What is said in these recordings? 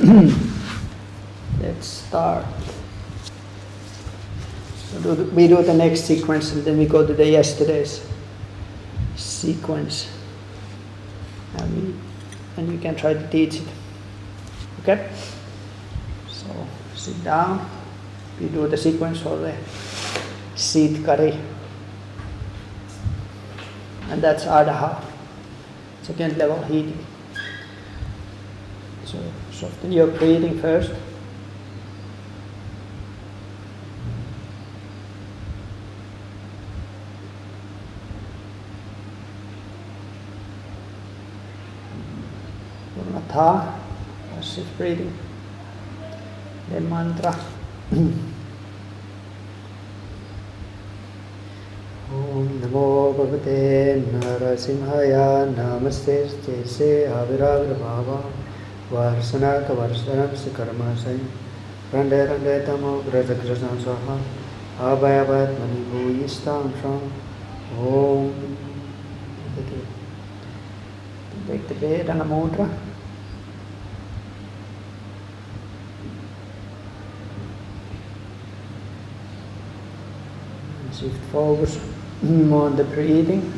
Let's start. So we do the next sequence and then we go to the yesterday's sequence. And you can try to teach it. Okay? So sit down. We do the sequence for the seat kari. And that's ardha, second level heating. So soften your breathing first. Purnatha, passive breathing. Then mantra. Om Namo Bhagavate Narasimhaya Namaste Jese Aviravir Varsanaka Varsanam Sikarmasai Rande Rande Tamo Grajagrasan Saha Abhayavat Manibu Yistam Sham Om. Take the Vedana Mudra. Shift focus on the breathing.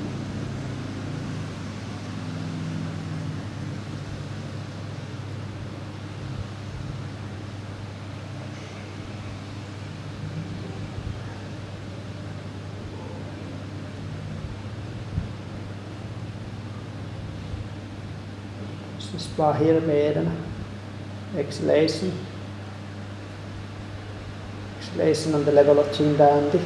This is Bahir Vedana. Exhalation. Exhalation on the level of Chindandi.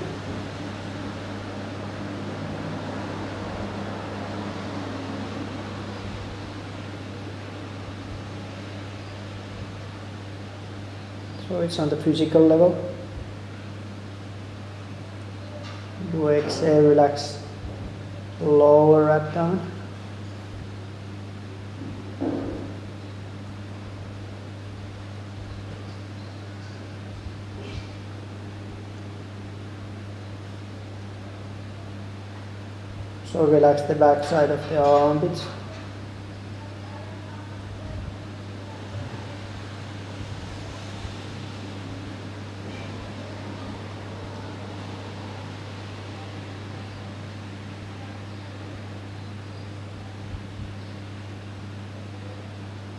So it's on the physical level. Do exhale, relax the lower abdomen. So relax the back side of the armpits.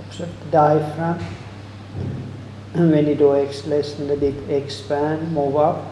Observe the diaphragm. When you do exhalation, let it expand, move up.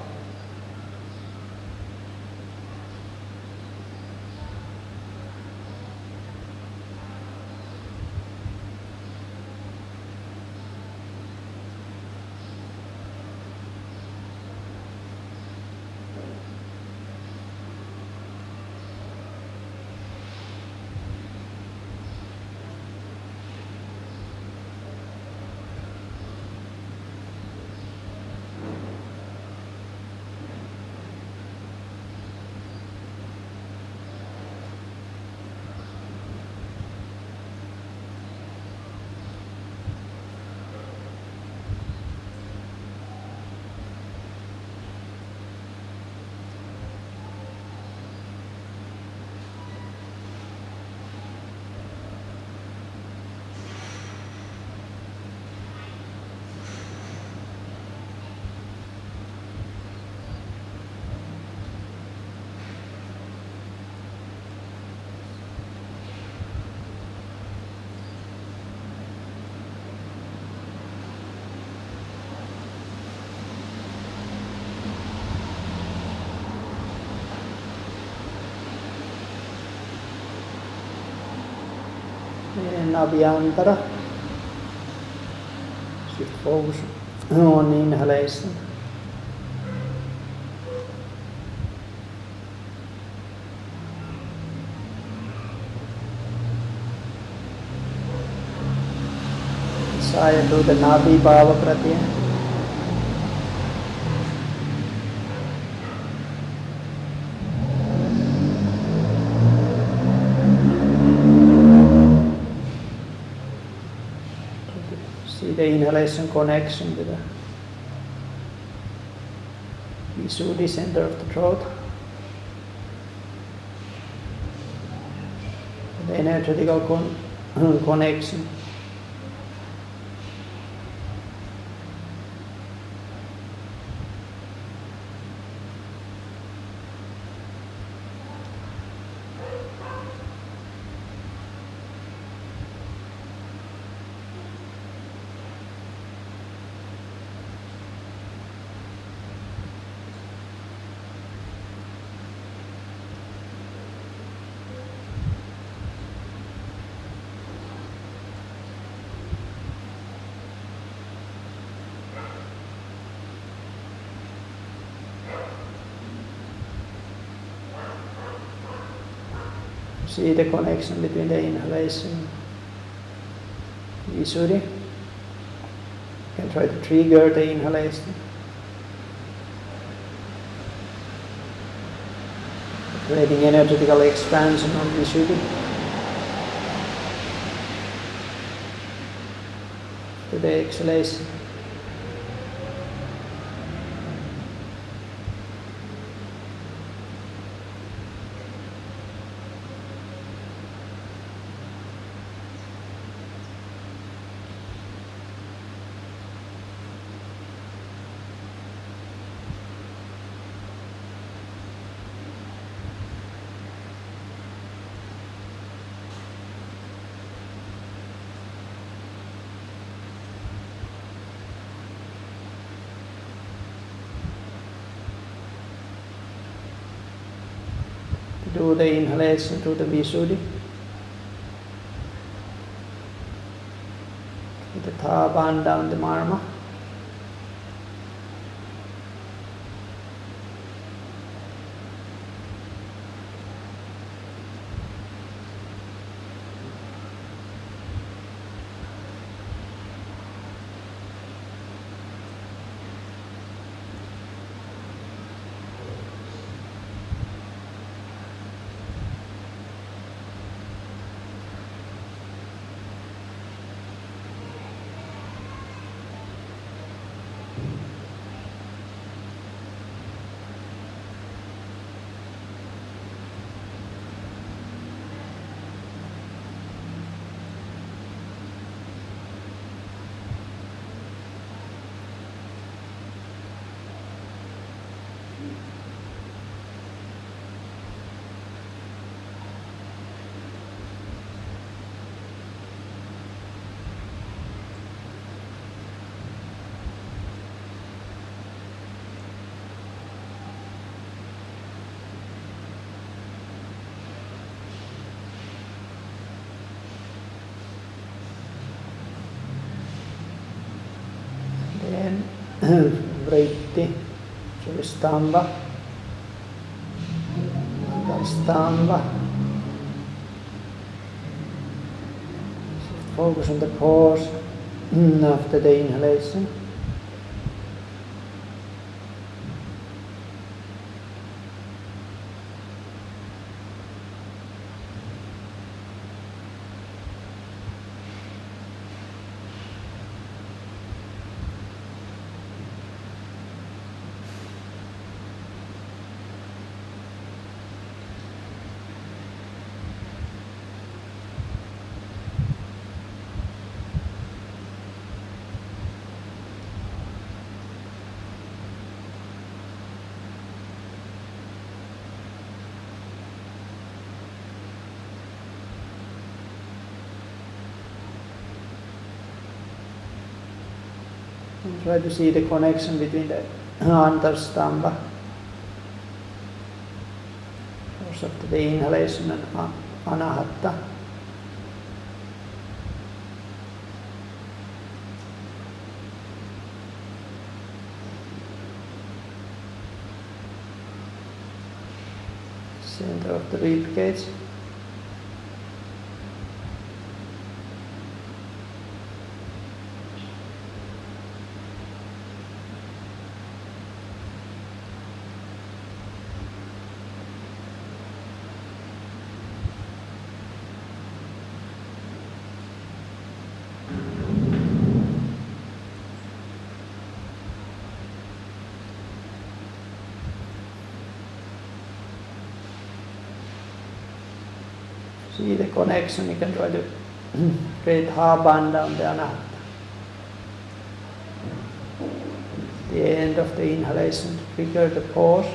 And Abhyantara. Shift focus on inhalation. Saya to the Nabi Bhava Pratyaya. The inhalation connection with the Visuddhi center of the throat. The energetical connection see the connection between the inhalation and Visuddhi. You can try to trigger the inhalation, creating energetical expansion of Visuddhi. To the exhalation. Do the inhalation to the Visuddhi. With the Thaban down the Marma. Then Vritti, Stamba, Stamba. Focus on the pause after the inhalation. And try to see the connection between the Antarstamba, force of the inhalation, and Anahatta. Center of the rib cage. See the connection, you can try to create half band down the Anahatta. The end of the inhalation, trigger the pause.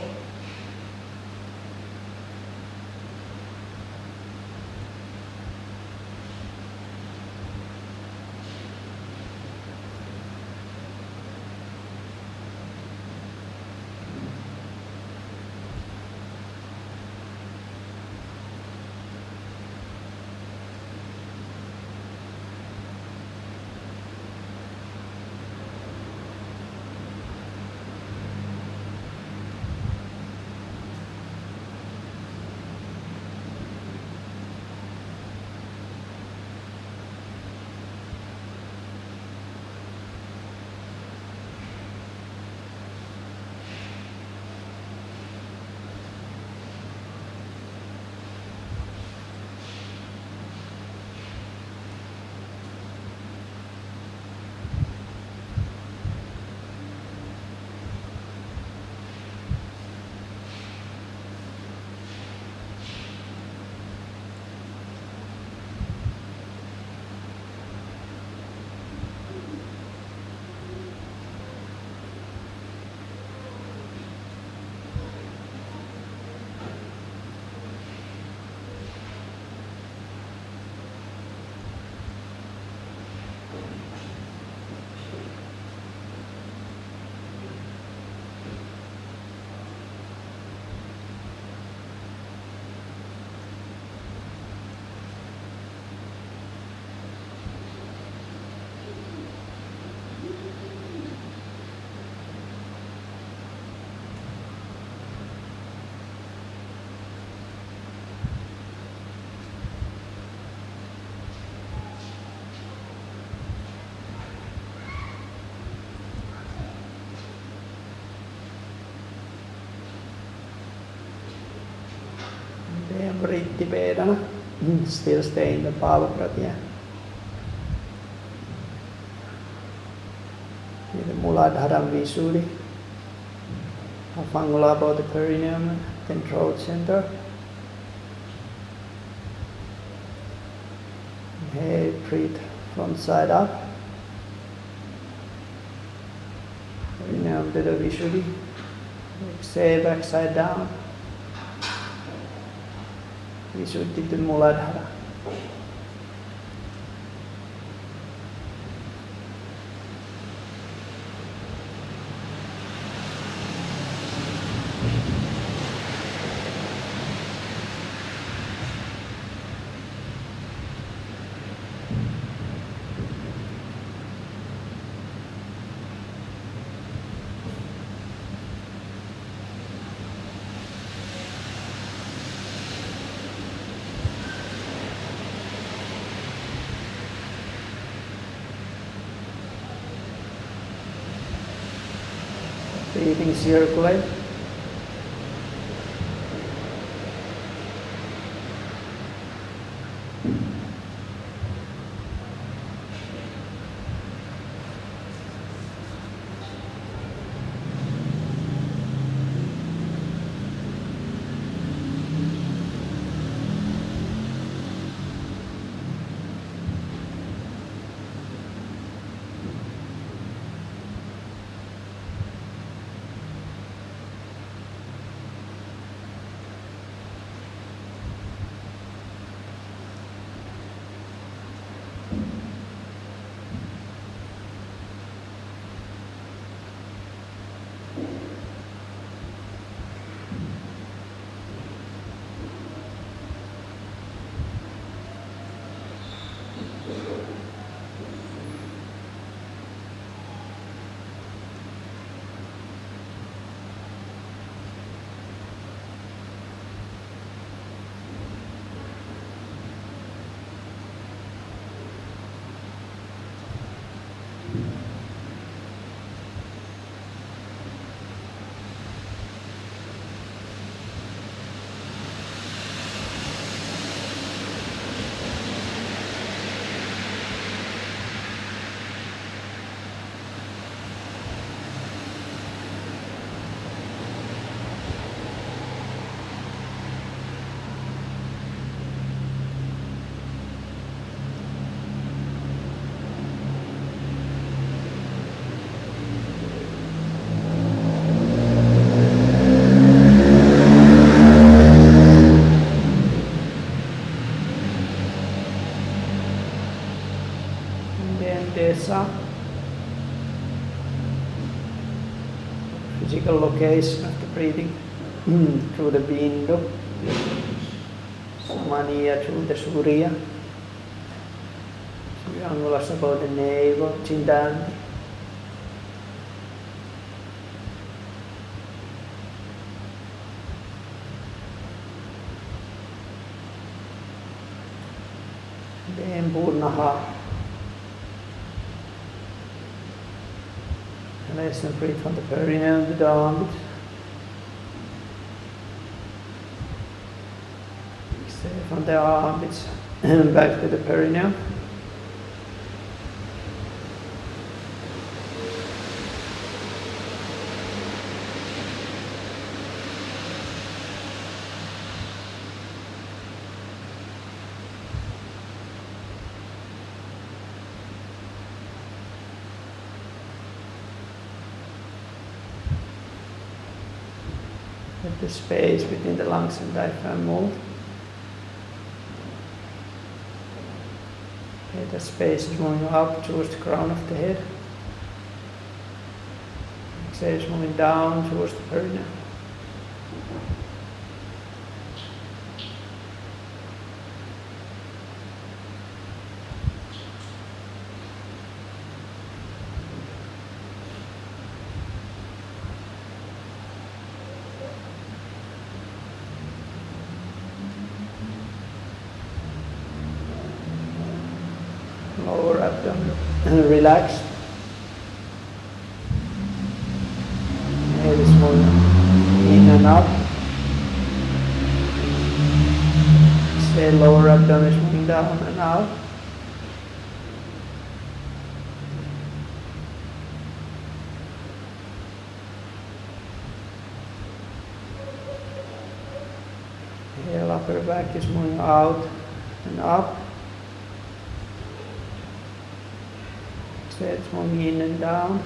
Vritti Vedana. Still stay in the Bhava Pratya. The Muladhara Visuddhi. Half angular about the perineum, then throat center. Inhale, breathe front side up. Perineum to the Visuddhi. Exhale, back side down. Visuddhi to Muladhara. Breathing circulate. Physical location of the breathing through the bindu, samaniya through the surya, angulas about the navel, chindanti. Then purnaha. Nice and breathe from the perineum to the armpit. Exhale from the armpits and back to the perineum. Let the space between the lungs and diaphragm move. Okay, the space is moving up towards the crown of the head. Exhale is moving down towards the perineum. Lower abdomen relax. Head is moving in and up. say lower abdomen is moving down and out. Inhale, upper back is moving out and up. Exhale, it's moving in and down.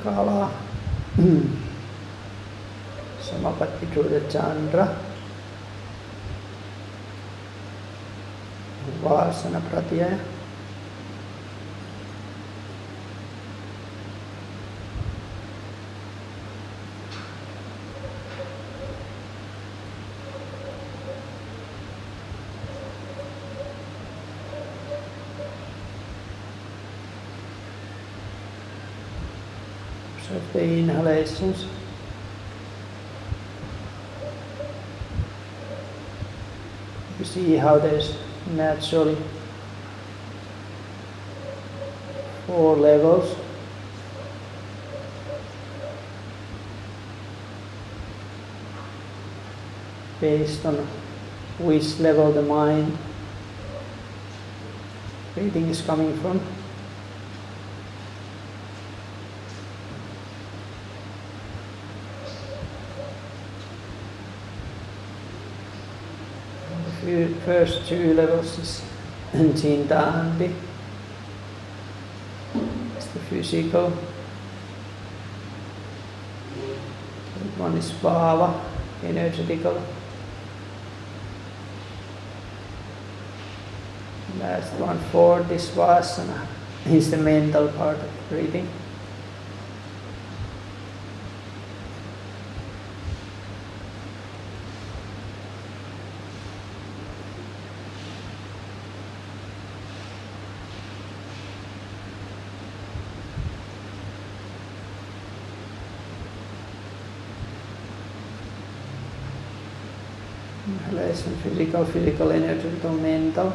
Kala Samapatti through the Chandra, Vasana Pratyaya. Of the inhalations. You see how there's naturally 4 levels. Based on which level the mind breathing is coming from. First 2 levels is Chintanti, it's the physical. Third one is Bhava, energetical. Last one, 4th is Vasana, is the mental part of breathing. Inhalation, physical, energetical, mental.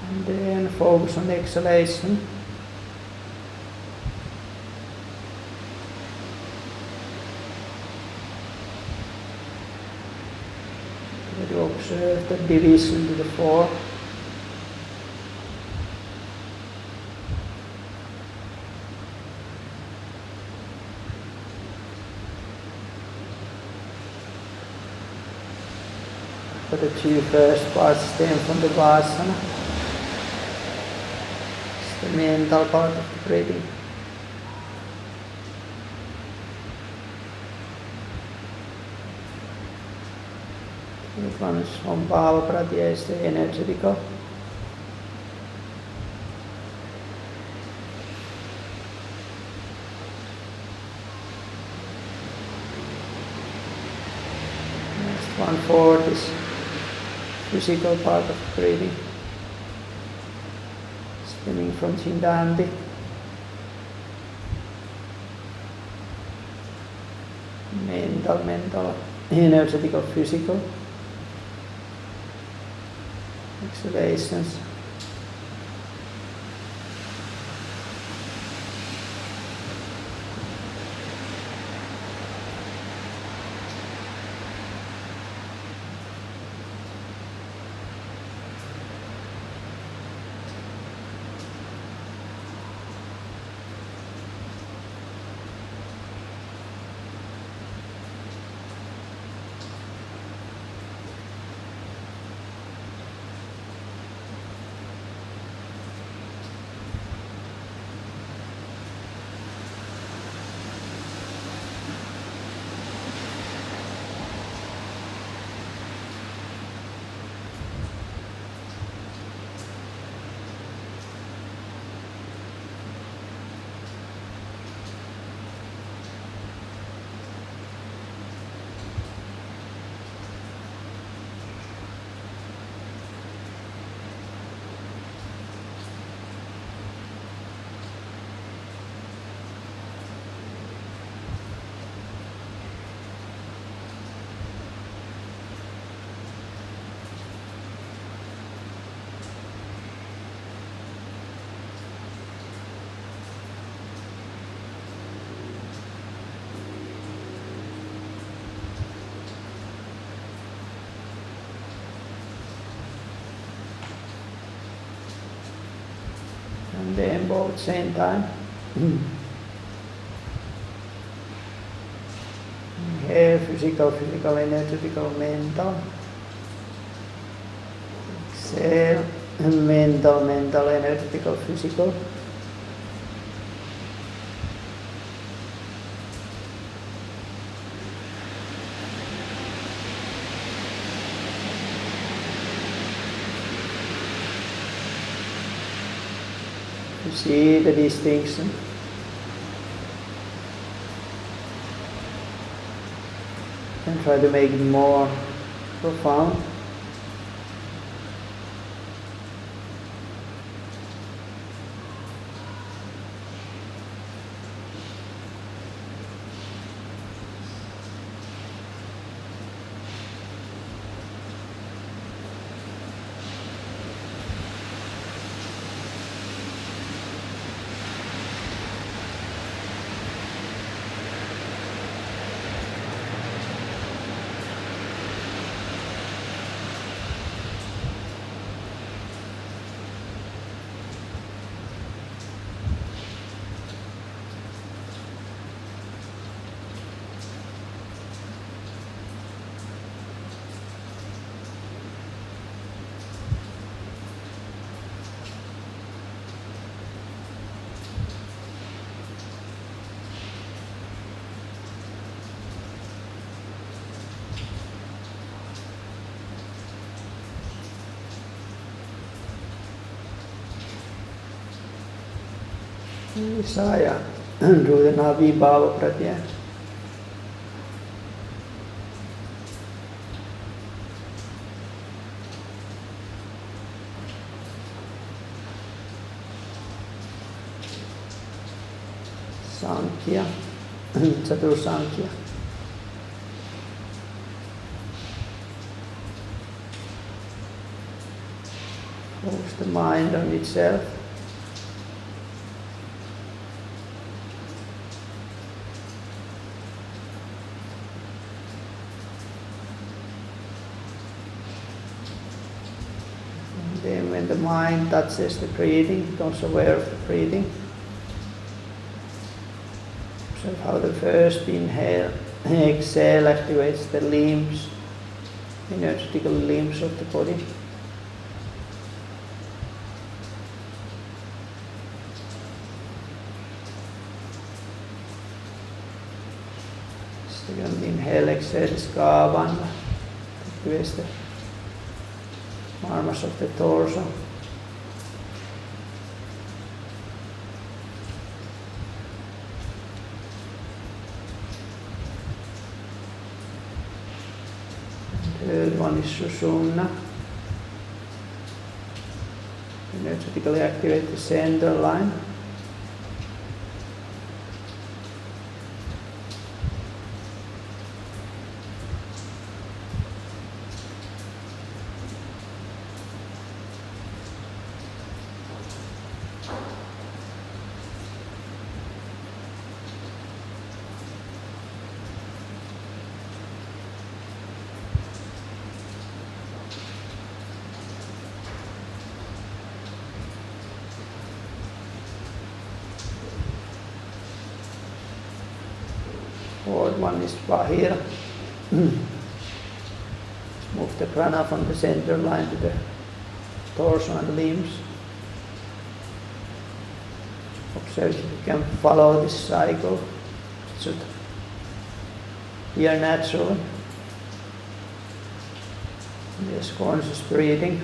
And then focus on exhalation. Try to observe the division to the four. But the two first parts stem from the vasana. It's the mental part of the breathing. It runs from bhava pratya is the energetical. Next 1/4 is physical part of the breathing, stemming from Chindanti. Mental, energetical, physical. Exhalations. And then both same time. Inhale, physical, energetical, mental. Exhale, mental, energetical, physical. You see the distinction. And try to make it more profound. Saya do the Navi Bhava Pratya. Sankhya, Chatur Sankhya. Focus the mind on itself. Then when the mind touches the breathing, becomes aware of the breathing. Observe how the first inhale, exhale activates the limbs, energetical limbs of the body. Second inhale, exhale, skavana, activates the arms of the torso. Third one is Sushumna. Energetically activate the center line. Fourth one is Bahira. Move the prana from the center line to the torso and limbs. Observe if you can follow this cycle. It should appear naturally. Yes, conscious breathing.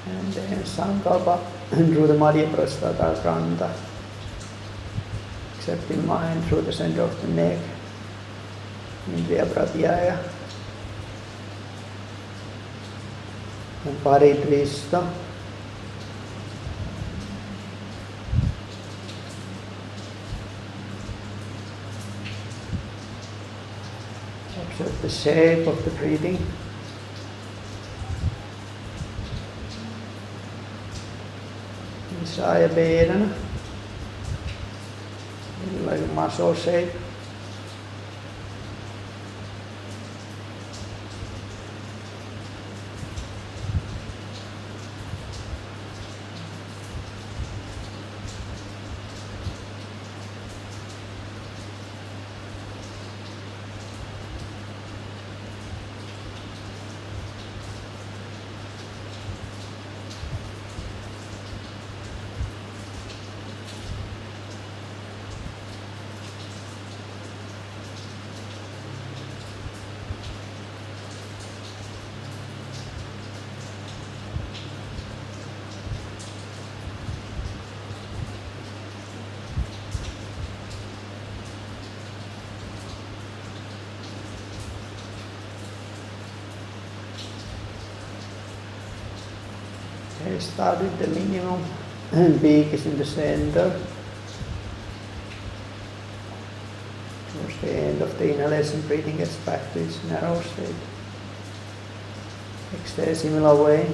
And then Sankalpa through the Madhya Prasthata Grantha, accepting mind through the center of the neck, Indriya Pratyaya, and Paridvista. Observe the shape of the breathing. Saya Vedana, like a muscle shape. Okay, start with the minimum, and beak is in the center. Towards the end of the inhalation, breathing gets back to its narrow state. Exhale similar way.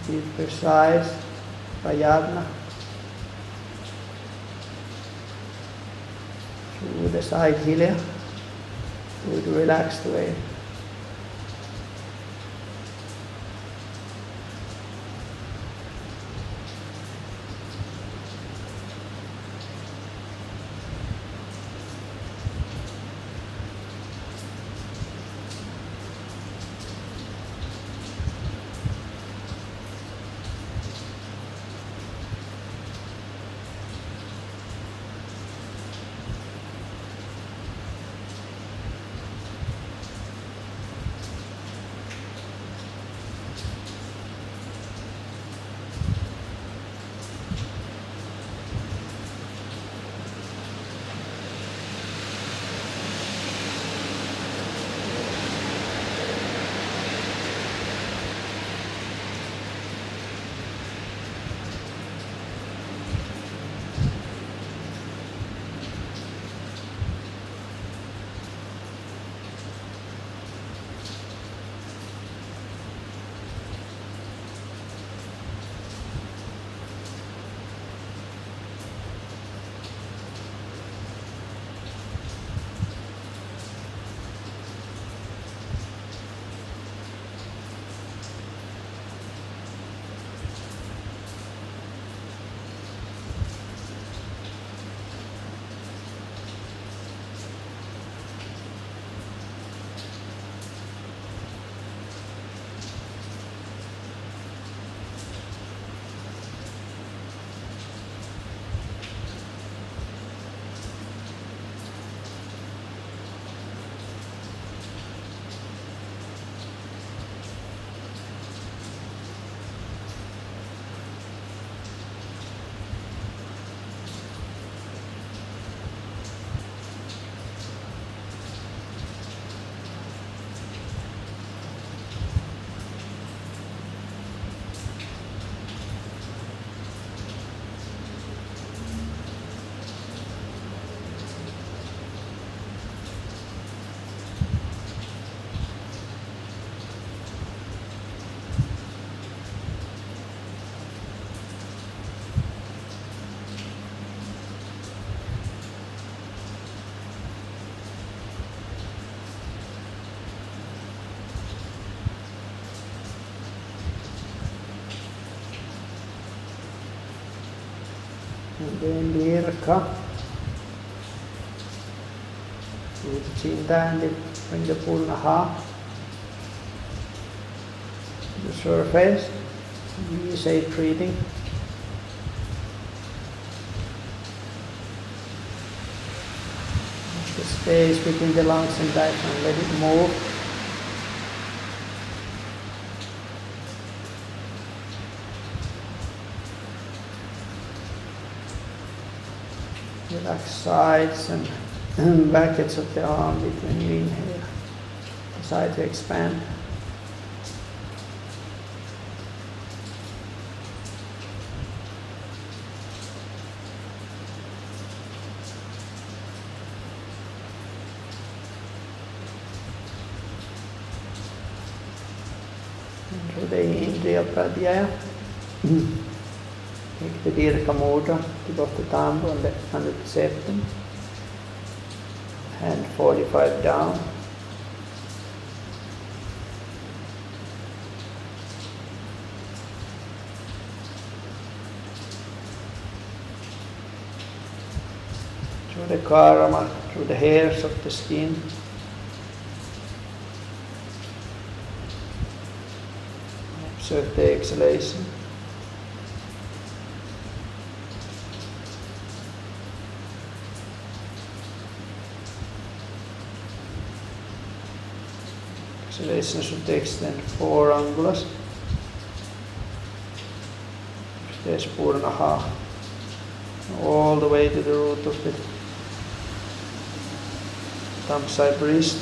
Be precise, prayatna. Through the side hilya, through the relaxed way. And then Dirka. With Chinta and bring the Purnaha to the surface. V-shaped breathing. The space between the lungs and diaphragm, let it move. Relax sides and back edge of the arm between you inhale. Decide to expand. Into the Indriya Pradhyaya. Take the Dirka Mudra, tip of the thumb under the septum. Hand 45 down. Through the karma, through the hairs of the skin. Observe the exhalation. Exhalation should extend 4 angulas. There's Purnaha. All the way to the root of the thumb side wrist.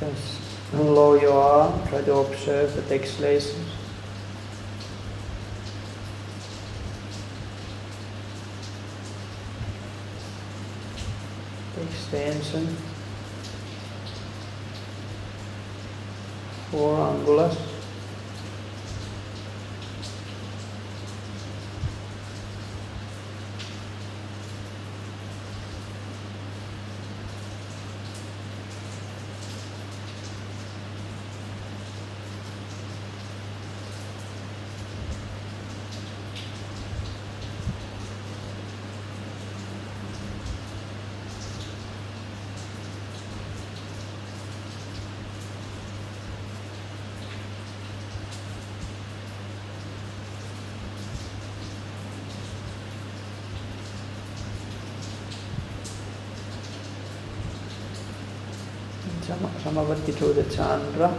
You can lower your arm, try to observe the exhalations. The extension, 4 angulars. Samavati to the Chandra.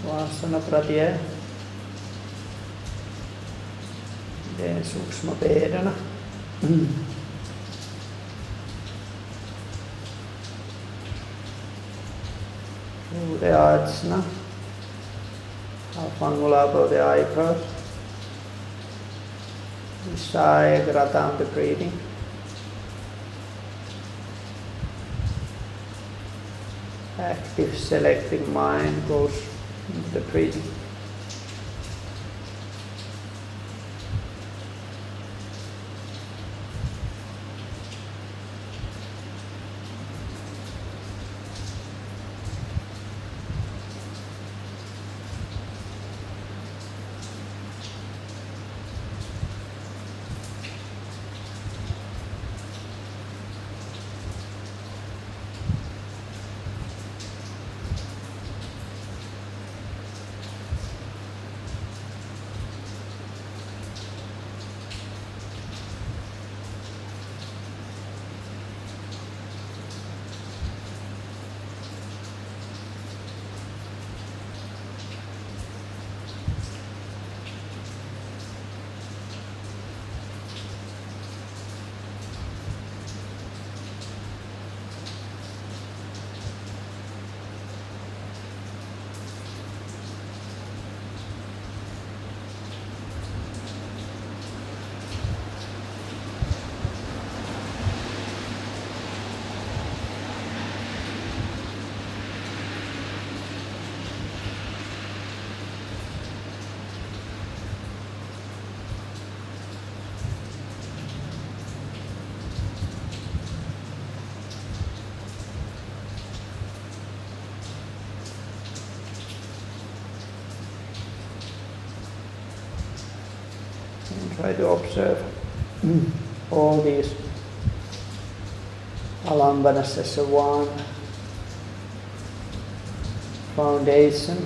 Vasana Pratyaya. Then Sukshma Vedana. Udayajna. Half angular above the eyebrows. Visaya the breathing. Active selecting mind goes into the breathing. Try to observe all these alambanas as a one foundation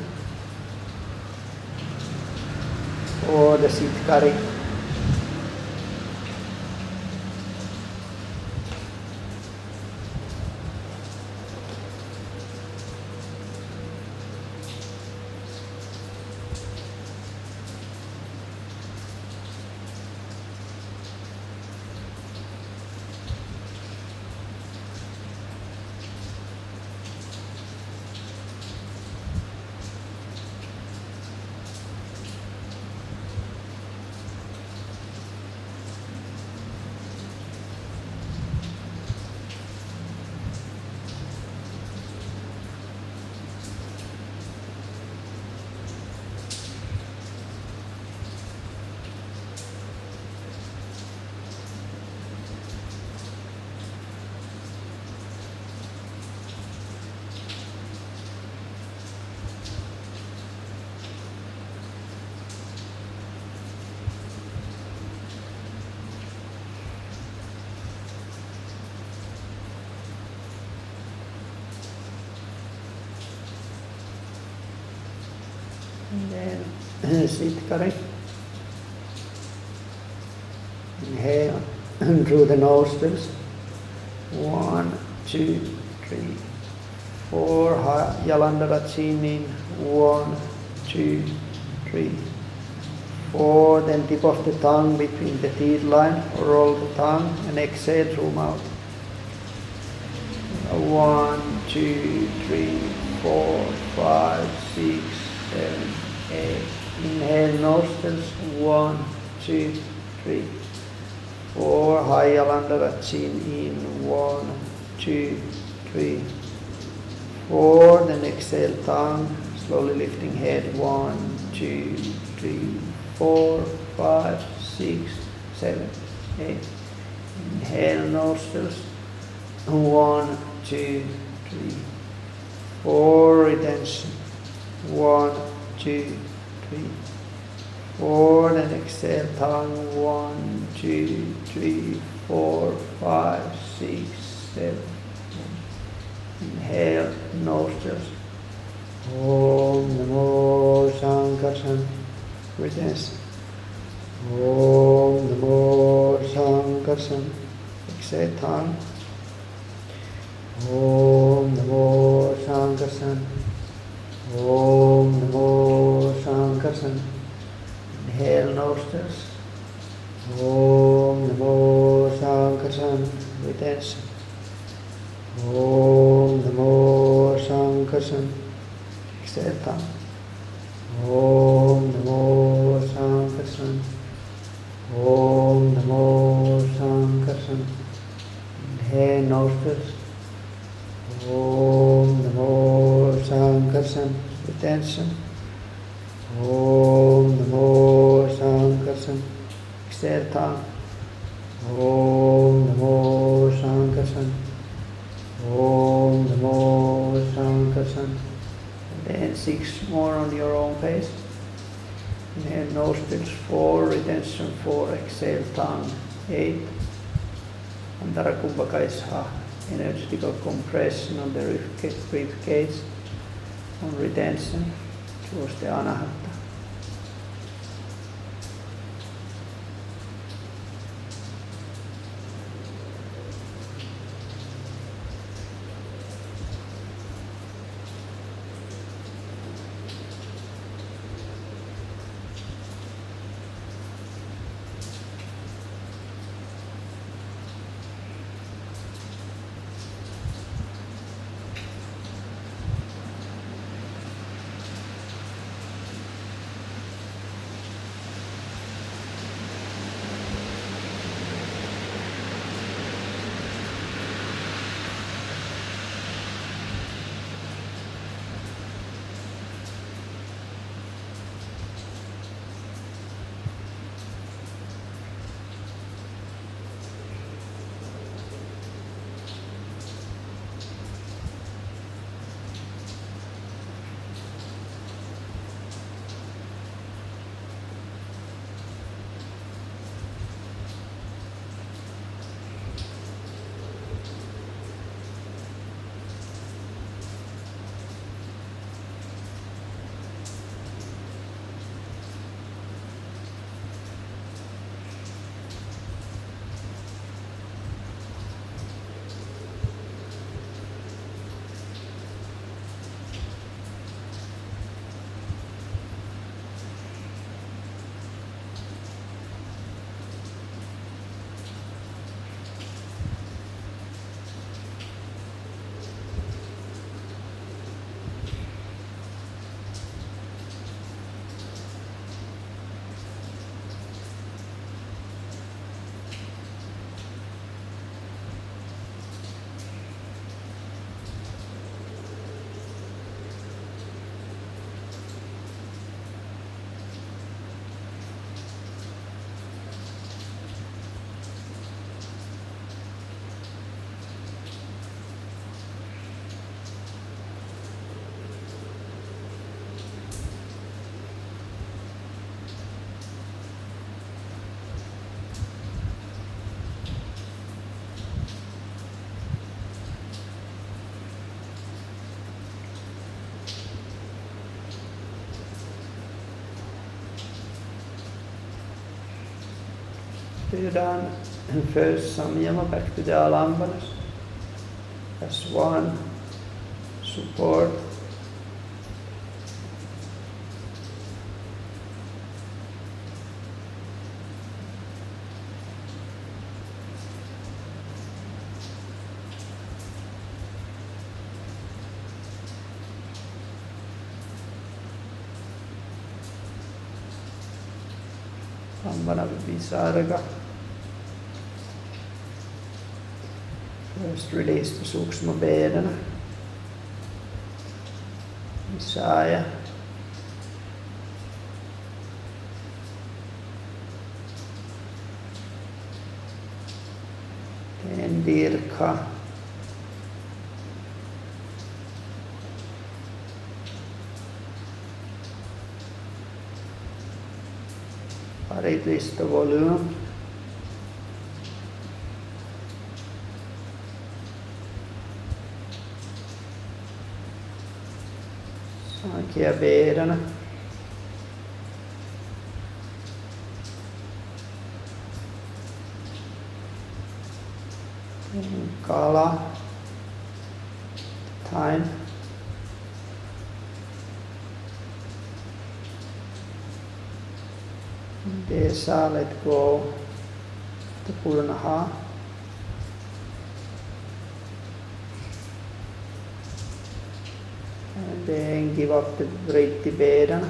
for the siddhkari. And then sit kari. Inhale through the nostrils. 1, 2, 3, 4. Jalandhara chin in. 1, 2, 3, 4. Then tip of the tongue between the teeth line. Roll the tongue and exhale through mouth. 1, 2, 3, 4, 5, 6, 7, 8. Inhale nostrils. 1, 2, 3, 4. Jalandhara chin in. 1, 2, 3, 4. Then exhale tongue. Slowly lifting head. 1, 2, 3, 4, 5, 6, 7, 8. Inhale nostrils. 1, 2, 3, 4. Retention. 1, 2, 3, 4. Then exhale tongue. 1, 2, 3, 4, 5, 6, 7. Inhale nostrils. Om Namo Sankarshan. Retention. Om Namo Sankarshan. Exhale tongue. Om Namo Sankarshan. Om Namo Sankarshan. Inhale nostrils. Om Namo Sankarshan. Retention. Om Namo Sankarshan. Exhale tongue. Om Namo Sankarshan. Om Namo Sankarshan. Inhale nostrils. Om Namo Sankarshan. Retention. Om Namo Sankarshan. Exhale tongue. Om Namo Sankarshan. Om Namo Sankarshan. And then 6 more on your own pace. Inhale nostrils. 4. Retention. 4. Exhale tongue. 8. Antara Kumbhaka is energetical compression on the rib cage. On retention towards the Anahata. We're done. First samyama, back to the alambanas. As one, support. Ambana Visarga. First release the Sukshma Vedana. Visaya. Then Dirkha. Reduce the volume. Sankhya Vedana. Kala. Time. Desa, let go the Puranaha. And then give up the Vritti Vedana.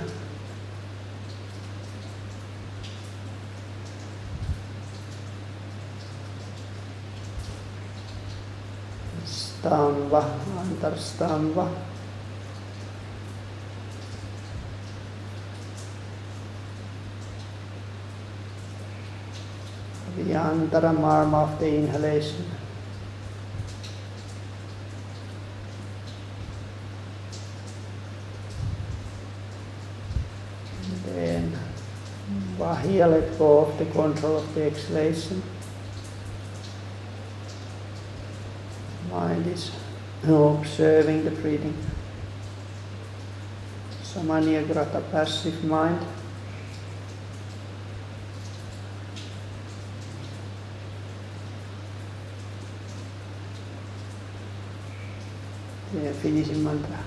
Stamba, Antarstamba. The Antara arm of the inhalation. And then Bahya, let go of the control of the exhalation. Mind is observing the breathing. Samanyagrata, passive mind. Finishing mantra.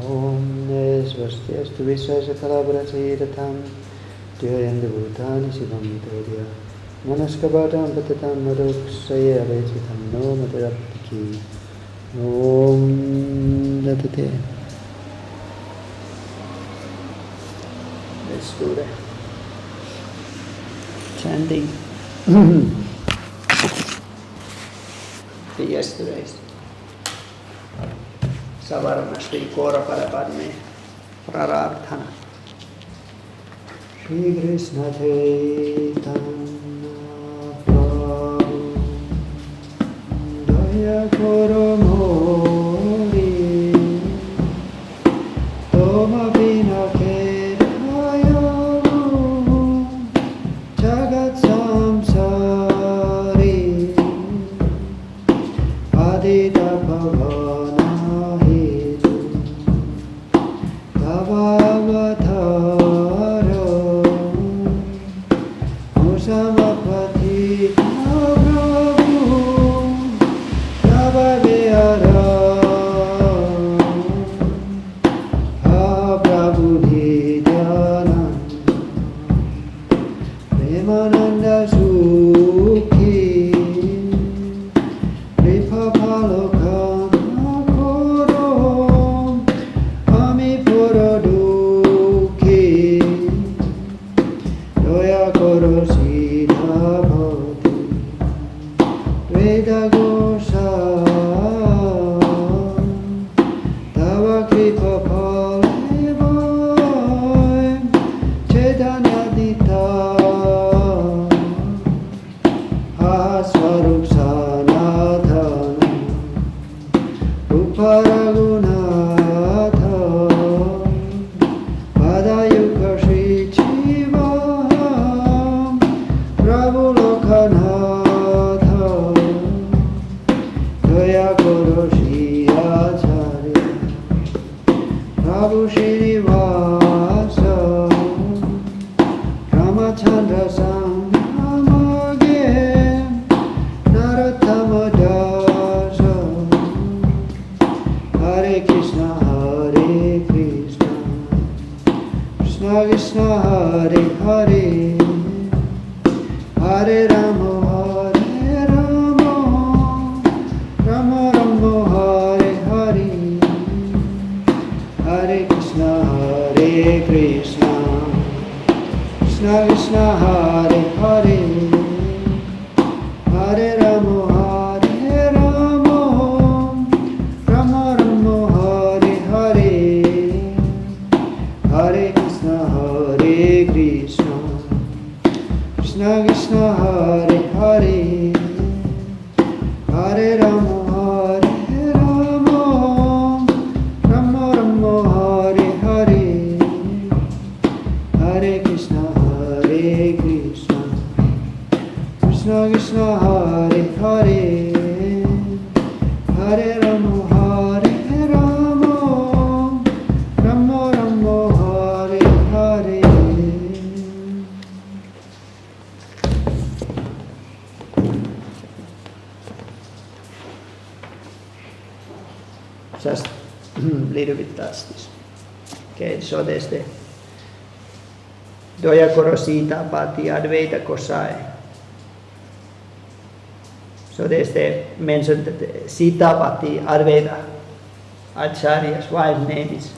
Om Svastyastu Vishwasa Kalabrasiratam Dhyayanda Bhutani Shivam Vidya Manaskabatam Patatam Maruksaya Rechitam No Madaraptiki Om Latate. Let's do that. Chanting the yesterday's Savarna Shri Kora Parapadme Prararthana. Shri Krishna Chaitanya Prabhu Daya Koro Mori Toma Vina Kedhayo Jagat Samsari Adita Bhava Prabhu, Prabhu, Hare Krishna, Krishna Krishna, Hare Hare, Hare Rama, Rama Rama, Hare Hare, Hare Krishna, Krishna Krishna, Hare Hare, Hare Rama, Rama Rama, Hare Hare, Hare Krishna, Krishna Krishna, Hare Hare, Hare Rama, Rama Rama, Hare Hare, Hare Krishna, Krishna Krishna, Hare Hare, Hare Rama, Rama Rama, Hare Hare. Just little bit touch this. Okay, so there's the Doyakoro Sita Pati Advaita Kosai. So there's the mentioned that Sita Pati Advaita Acharya's wife name is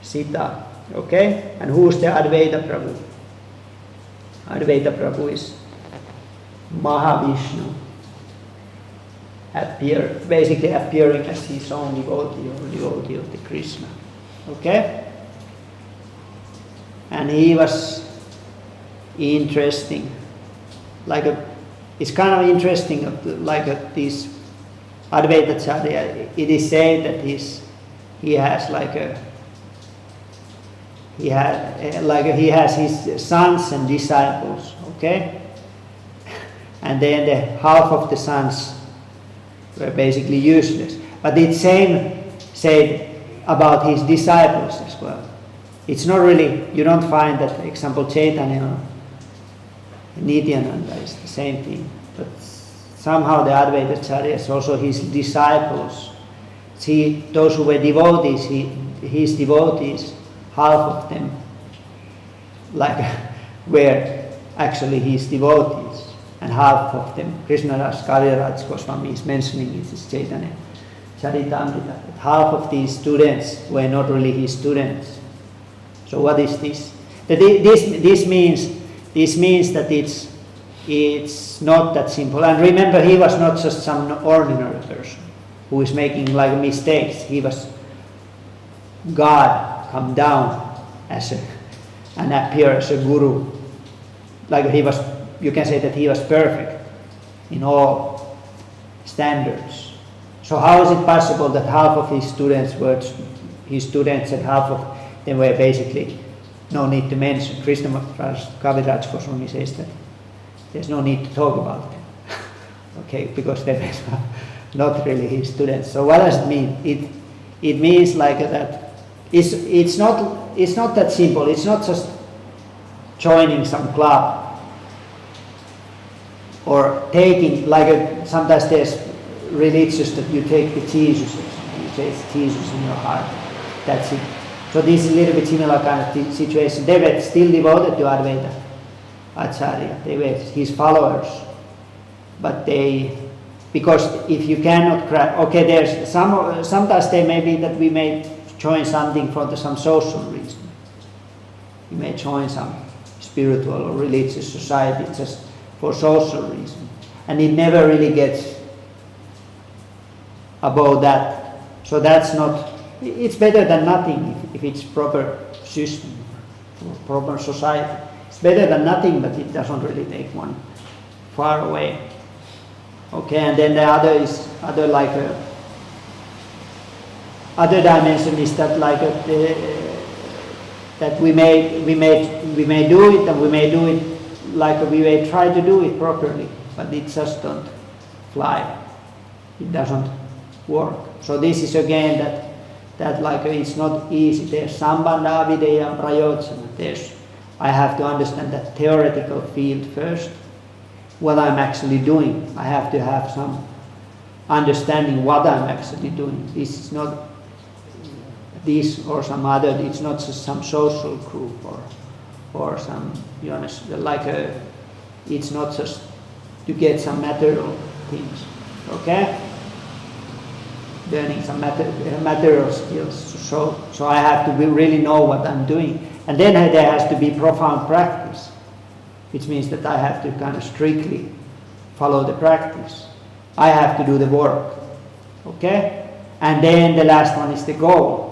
Sita. Okay, and who's the Advaita Prabhu? Advaita Prabhu is Mahavishnu. Basically appearing as his own devotee or devotee of the Krishna. Okay? And he was interesting. It's kind of interesting, this Advaita Acharya. It is said that he has his sons and disciples. Okay? And then the half of the sons were basically useless. But it's same said about his disciples as well. It's not really, you don't find that, for example, Chaitanya or Nityananda is the same thing. But somehow the Advaita Acharyas, also his disciples, those who were devotees, his devotees, half of them were actually his devotees. And half of them, Krishnadas Kaviraj Goswami is mentioning in his Chaitanya Charitamrita, that half of these students were not really his students. So what is this? This means that it's not that simple. And remember, he was not just some ordinary person who is making mistakes. He was God come down and appear as a guru. You can say that he was perfect in all standards. So how is it possible that half of his students were his students and half of them were basically no need to mention? Krishnadas Kaviraj Goswami says that there's no need to talk about them. Okay, because they were not really his students. So what does it mean? It means that it's not that simple. It's not just joining some club or taking, sometimes there's religious that you take the Jesus, you take Jesus in your heart. That's it. So this is a little bit similar kind of situation. They were still devoted to Advaita Acharya. They were his followers. But because if you cannot there's sometimes there may be that we may join something for some social reason. We may join some spiritual or religious society just for social reason. And it never really gets above that. So that's not, it's better than nothing if it's proper system, proper society. It's better than nothing, but it doesn't really take one far away. Okay, and then the other dimension is that that we may do it, and we may do it we may try to do it properly, but it just don't fly. It doesn't work. So this is again that it's not easy. There's sambandha, videya, prayojana. I have to understand that theoretical field first. What I'm actually doing, I have to have understanding what I'm actually doing. This is not this or some other, it's not just some social group or some, you understand, like it's not just to get some material things, okay? Learning some material skills. So I have to really know what I'm doing. And then there has to be profound practice, which means that I have to kind of strictly follow the practice. I have to do the work, okay? And then the last one is the goal.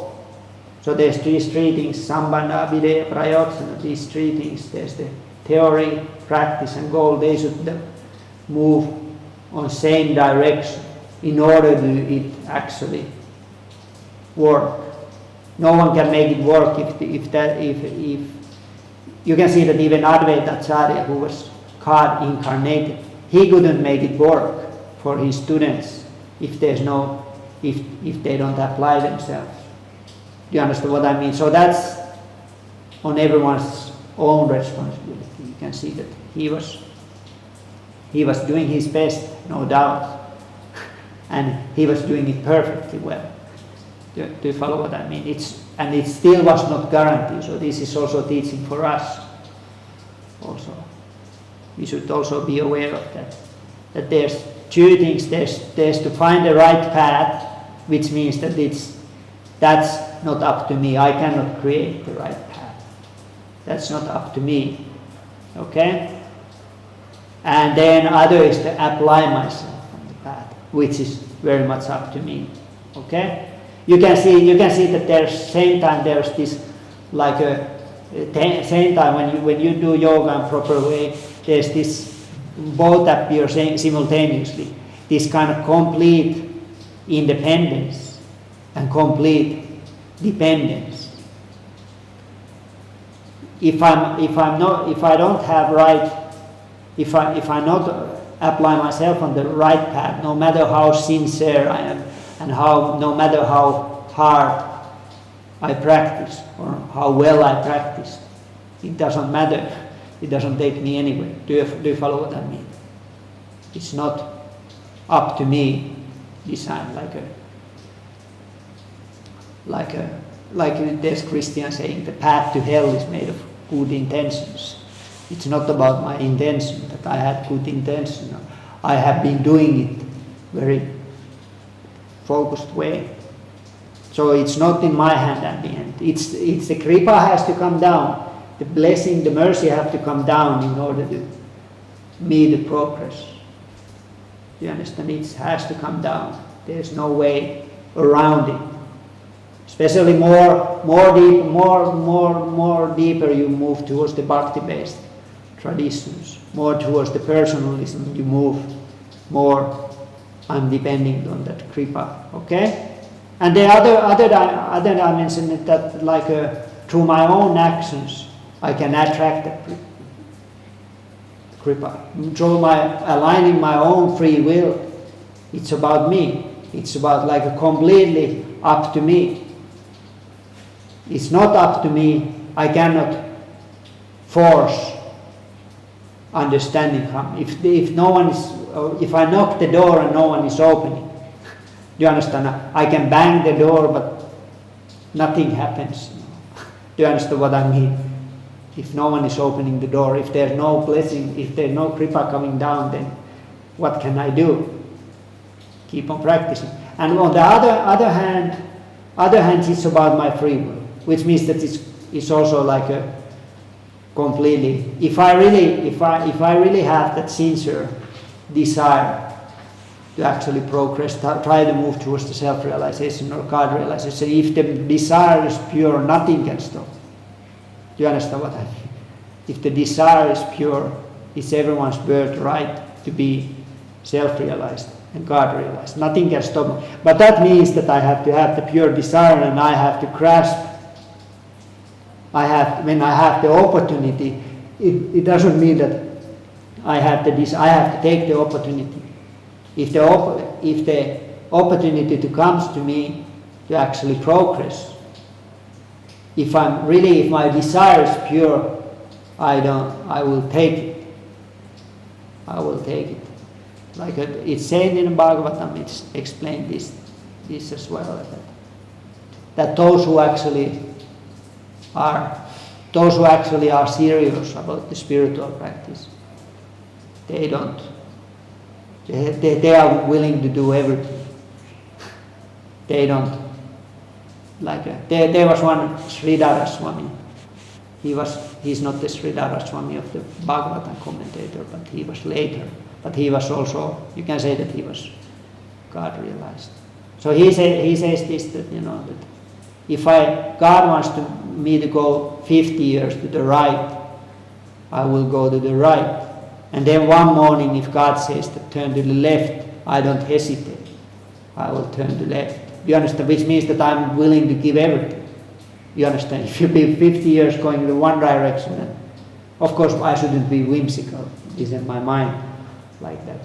So there's these three things, sambandha, videya, prayotsana, these three things. There's the theory, practice and goal. They should move on same direction in order to it actually work. No one can make it work if you can see that even Advaita Acharya, who was God incarnated, he couldn't make it work for his students if they don't apply themselves. Do you understand what I mean? So that's on everyone's own responsibility. You can see that he was doing his best, no doubt, and he was doing it perfectly well. Do you follow what I mean? And it still was not guaranteed. So this is also teaching for us. Also, we should also be aware of that. That there's two things. There's to find the right path, which means that that's not up to me. I cannot create the right path. That's not up to me. Okay? And then other is to apply myself on the path, which is very much up to me. Okay? You can see that there's this like same time when you do yoga in proper way, there's this both appear simultaneously. This kind of complete independence and complete dependence. If I not apply myself on the right path, no matter how sincere I am, and no matter how hard I practice or how well I practice, it doesn't matter. It doesn't take me anywhere. Do you follow what I mean? It's not up to me. Design like there's Christian saying, the path to hell is made of good intentions. It's not about my intention that I had good intention. I have been doing it very focused way. So it's not in my hand at the end. It's the kripa has to come down. The blessing, the mercy have to come down in order to me the progress. You understand? It has to come down. There's no way around it. Especially more deeper you move towards the bhakti-based traditions, more towards the personalism you move, more I'm depending on that kripa, okay? And the other dimension is that through my own actions I can attract that kripa. Through aligning my own free will, it's about me. It's about completely up to me. It's not up to me. I cannot force understanding come. If no one is, if I knock the door and no one is opening, do you understand? I can bang the door, but nothing happens. Do you understand what I mean? If no one is opening the door, if there's no blessing, if there's no kripa coming down, then what can I do? Keep on practicing. And on the other hand, it's about my free will, which means that it's also like a completely. If I really have that sincere desire to actually progress, try to move towards the self-realization or God realization, if the desire is pure, nothing can stop. Do you understand what I mean? If the desire is pure, it's everyone's birthright to be self-realized and God realized. Nothing can stop me. But that means that I have to have the pure desire and I have to grasp. When I have the opportunity, it doesn't mean that I have to take the opportunity. If the opportunity comes to me to actually progress, if my desire is pure, I will take it. I will take it. Like it's said in Bhagavatam, it's explained this as well, that those who actually are serious about the spiritual practice, they are willing to do everything. They don't, there was one Sridhara Swami. He's not the Sridhara Swami of the Bhagavatam commentator, but he was later. But he was also, you can say that he was God realized. So he says this, that that if God wants me to go 50 years to the right, I will go to the right. And then one morning, if God says to turn to the left, I don't hesitate. I will turn to the left. You understand? Which means that I'm willing to give everything. You understand? If you be 50 years going in one direction, and of course I shouldn't be whimsical. It's in my mind like that.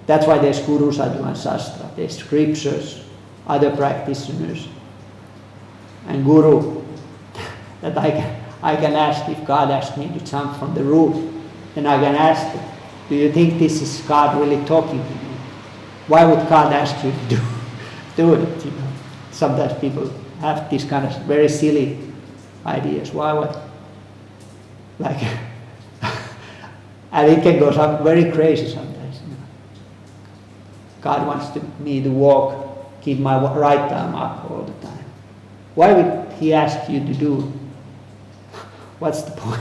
That's why there's Guru, Sadhu and Shastra. There's scriptures, other practitioners, and Guru. That I can ask, if God asks me to jump from the roof, then I can ask, do you think this is God really talking to me? Why would God ask you to do it? Sometimes people have these kind of very silly ideas. Why would, and it can go very crazy sometimes. God wants me to walk, keep my right arm up all the time. Why would He ask you to do it? What's the point?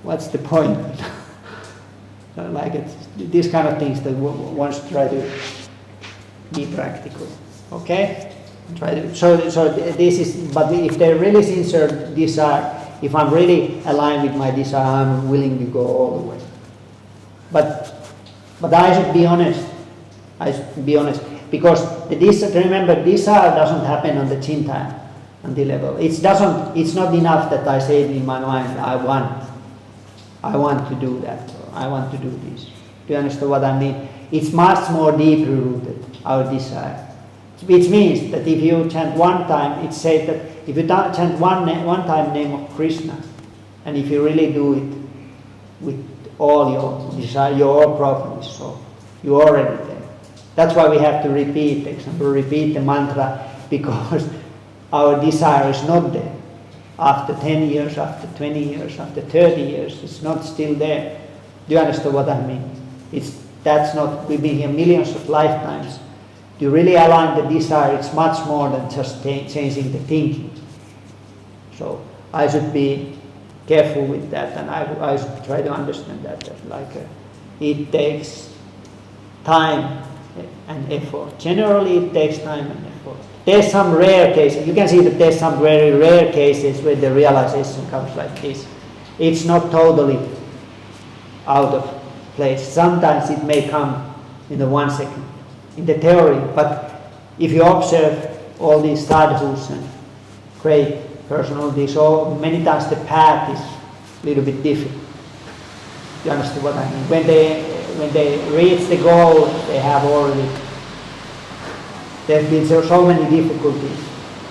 What's the point? These kind of things that one should try to be practical. Okay? So this is, but if they're really sincere desire, if I'm really aligned with my desire, I'm willing to go all the way. But I should be honest. Because remember, desire doesn't happen on the Chintan level. It's not enough that I say in my mind, I want to do that, or I want to do this. Do you understand what I mean? It's much more deeply rooted, our desire. Which means that if you chant one time, it's said that if you chant one time name of Krishna, and if you really do it with all your desire, you're all properly so. You're already there. That's why we have to repeat the mantra, because our desire is not there. After 10 years, after 20 years, after 30 years, it's not still there. Do you understand what I mean? We've been here millions of lifetimes. To really align the desire, it's much more than just changing the thinking. So I should be careful with that, and I should try to understand that it takes time and effort. Generally, it takes time and effort. There's some rare cases. You can see that there's some very rare cases where the realization comes like this. It's not totally out of place. Sometimes it may come in the 1 second, in the theory. But if you observe all these sadhus and great personalities, so many times the path is a little bit different. You understand what I mean? When they reach the goal, there's been so many difficulties.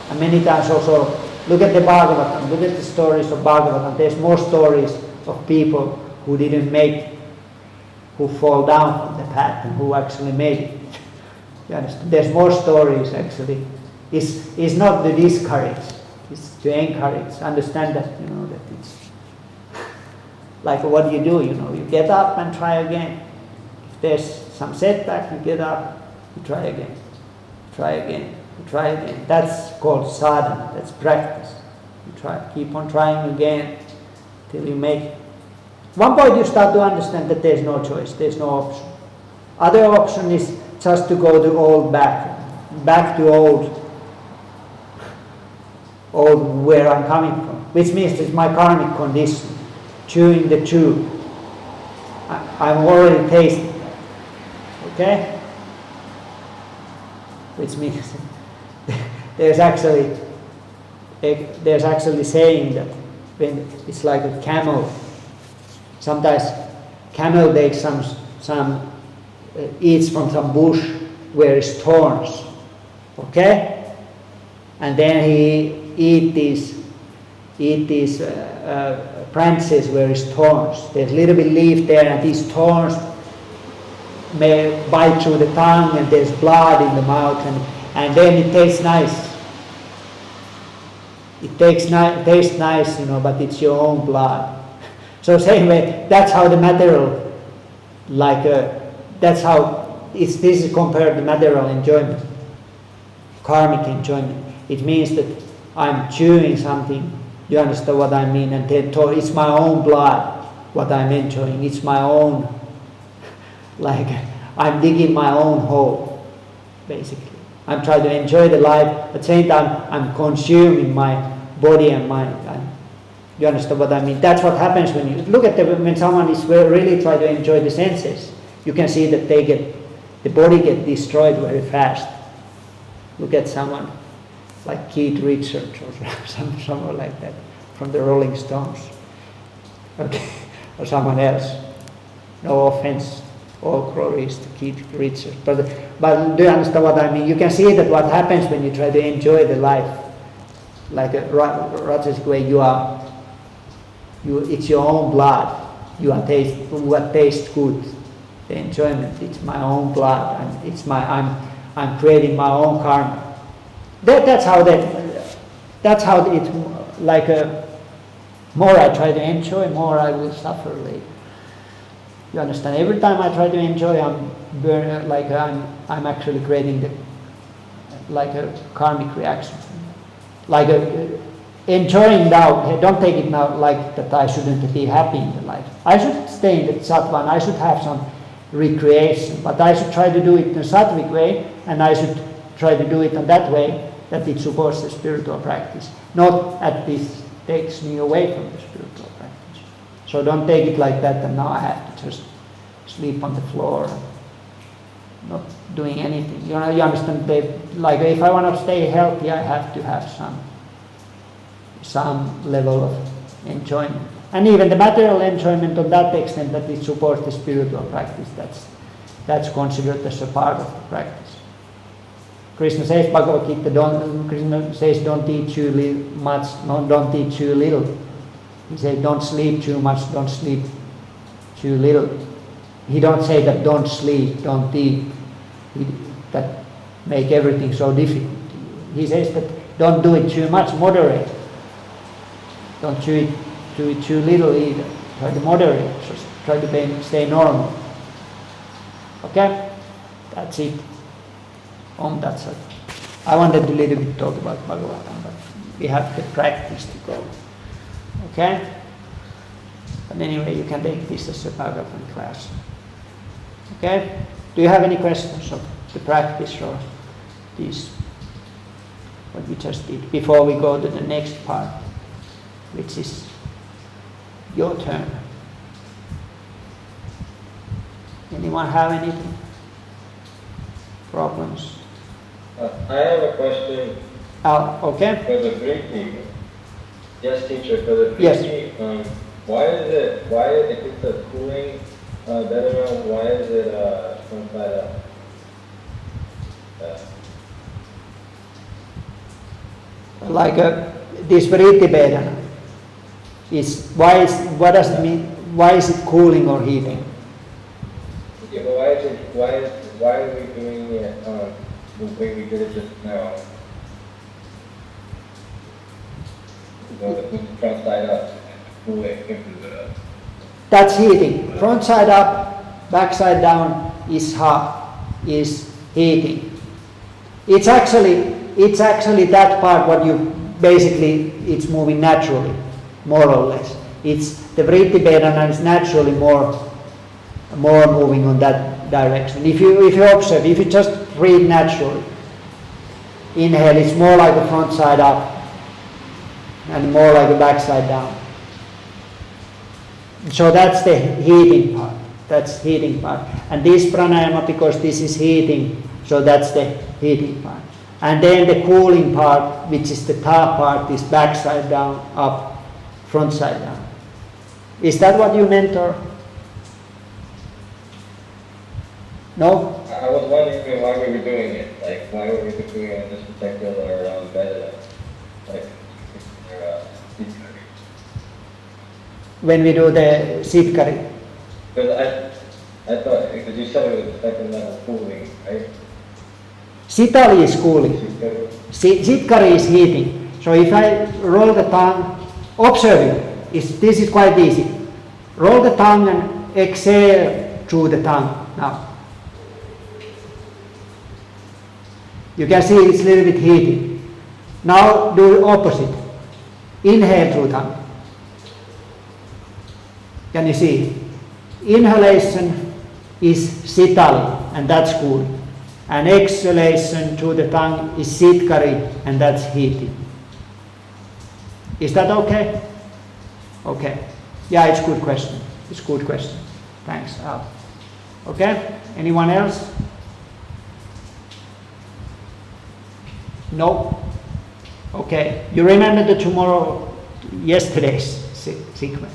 And many times also, look at the Bhagavatam, look at the stories of Bhagavatam. There's more stories of people who didn't make, who fall down from the path and who actually made it. You understand? There's more stories actually. It's not to discourage, it's to encourage. Understand that, that it's like what you do, you get up and try again. If there's some setback, you get up, you try again. Try again, try again. That's called sadhana, that's practice. You keep on trying again till you make it. One point you start to understand that there's no choice, there's no option. Other option is just to go to old back to old where I'm coming from, which means it's my karmic condition, chewing the chew. I'm already tasting that, okay? Which means there's actually saying that when it's like a camel. Sometimes camel takes some eats from some bush where it's thorns, okay, and then he eat these eat these branches where is thorns. There's a little bit leaf there, and these thorns may bite through the tongue, and there's blood in the mouth, and then it tastes nice. It tastes nice, but it's your own blood. So same way, that's how the material, that's how this is compared to material enjoyment, karmic enjoyment. It means that I'm chewing something. You understand what I mean? And it's my own blood, what I'm enjoying. It's my own, I'm digging my own hole, basically. I'm trying to enjoy the life, at the same time I'm consuming my body and mind. You understand what I mean? That's what happens when you look at when someone is really trying to enjoy the senses. You can see that the body gets destroyed very fast. Look at someone like Keith Richards or someone like that from the Rolling Stones, okay, or someone else. No offense, all glories to Keith Richards, but do you understand what I mean? You can see that what happens when you try to enjoy the life, like a Rajasic way. It's your own blood. What tastes good, the enjoyment. It's my own blood, and I'm creating my own karma. That's how it more I try to enjoy, more I will suffer later. You understand? Every time I try to enjoy, I'm actually creating a karmic reaction. Enjoying now, don't take it now like that I shouldn't be happy in the life. I should stay in the sattva, and I should have some recreation, but I should try to do it in a sattvic way, and I should try to do it in that way that it supports the spiritual practice, not that this takes me away from the spiritual practice. So don't take it like that, and now I have to just sleep on the floor, not doing anything. You understand? If I want to stay healthy, I have to have some level of enjoyment. And even the material enjoyment to that extent that it supports the spiritual practice, that's considered as a part of the practice. Krishna says, Bhagavad Gita, Krishna says, don't eat too much, don't eat too little. He says, don't sleep too much, don't sleep too little. He don't say that don't sleep, don't eat, that make everything so difficult to you. He says that don't do it too much, moderate. Don't do it too little either. Try to moderate, just try to stay normal. Okay? That's it. That's it. I wanted to little bit talk about Bhagavatam, but we have the practice to go. Okay? But anyway, you can take this as a Bhagavatam class. Okay? Do you have any questions of the practice or this, what we just did, before we go to the next part, which is your turn? Anyone have anything? Problems? I have a question. Okay. For the Priti. Yes, teacher. For the Priti, yes. Why is it if it's a cooling Vedana, why is it from side up? This Vritti Vedana what does it mean? Why is it cooling or heating? Yeah, but why are we doing it the way we did it just now? The front side up, cooling into the... That's heating. Front side up, back side down is heating. It's actually that part what you basically, it's moving naturally, more or less. It's the Vritti Vedana is naturally more moving on that direction. If you observe, if you just breathe naturally, inhale, it's more like a front side up and more like a back side down. So that's the heating part. That's heating part. And this pranayama, because this is heating, so that's the heating part. And then the cooling part, which is the top part, is back side down, up, front side down. Is that what you meant, or? No? I was wondering why we were doing it. Like, why were we doing it in this particular Vedana? Like, when we do the sitkari. Because I thought, because you said it was the second level cooling, right? Sitali is cooling. Sitkari is heating. So if I roll the tongue, observe it. This is quite easy. Roll the tongue and exhale through the tongue now. You can see it's a little bit heating. Now do the opposite. Inhale through tongue. Can you see? Inhalation is sitali, and that's cooling. And exhalation through the tongue is sitkari, and that's heating. Is that okay? Okay. Yeah, it's a good question. It's a good question. Thanks, Al. Okay? Anyone else? No? Okay. You remember yesterday's sequence.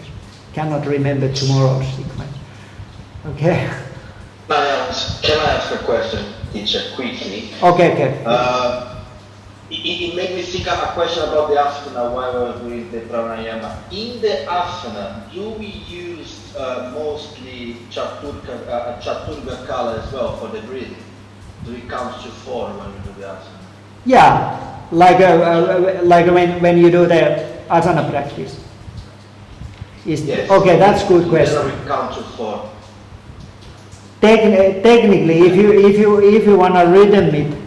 Cannot remember tomorrow's sequence. Okay? Can I ask a question, teacher, quickly? Okay. It made me think of a question about the asana while I was doing the pranayama. In the asana, do we use mostly chaturga kala as well for the breathing? Do we count to 4 when we do the asana? Yeah, like when you do the asana practice. Yes. Okay, that's a good question. We count to 4. Technically, if you want to rhythm it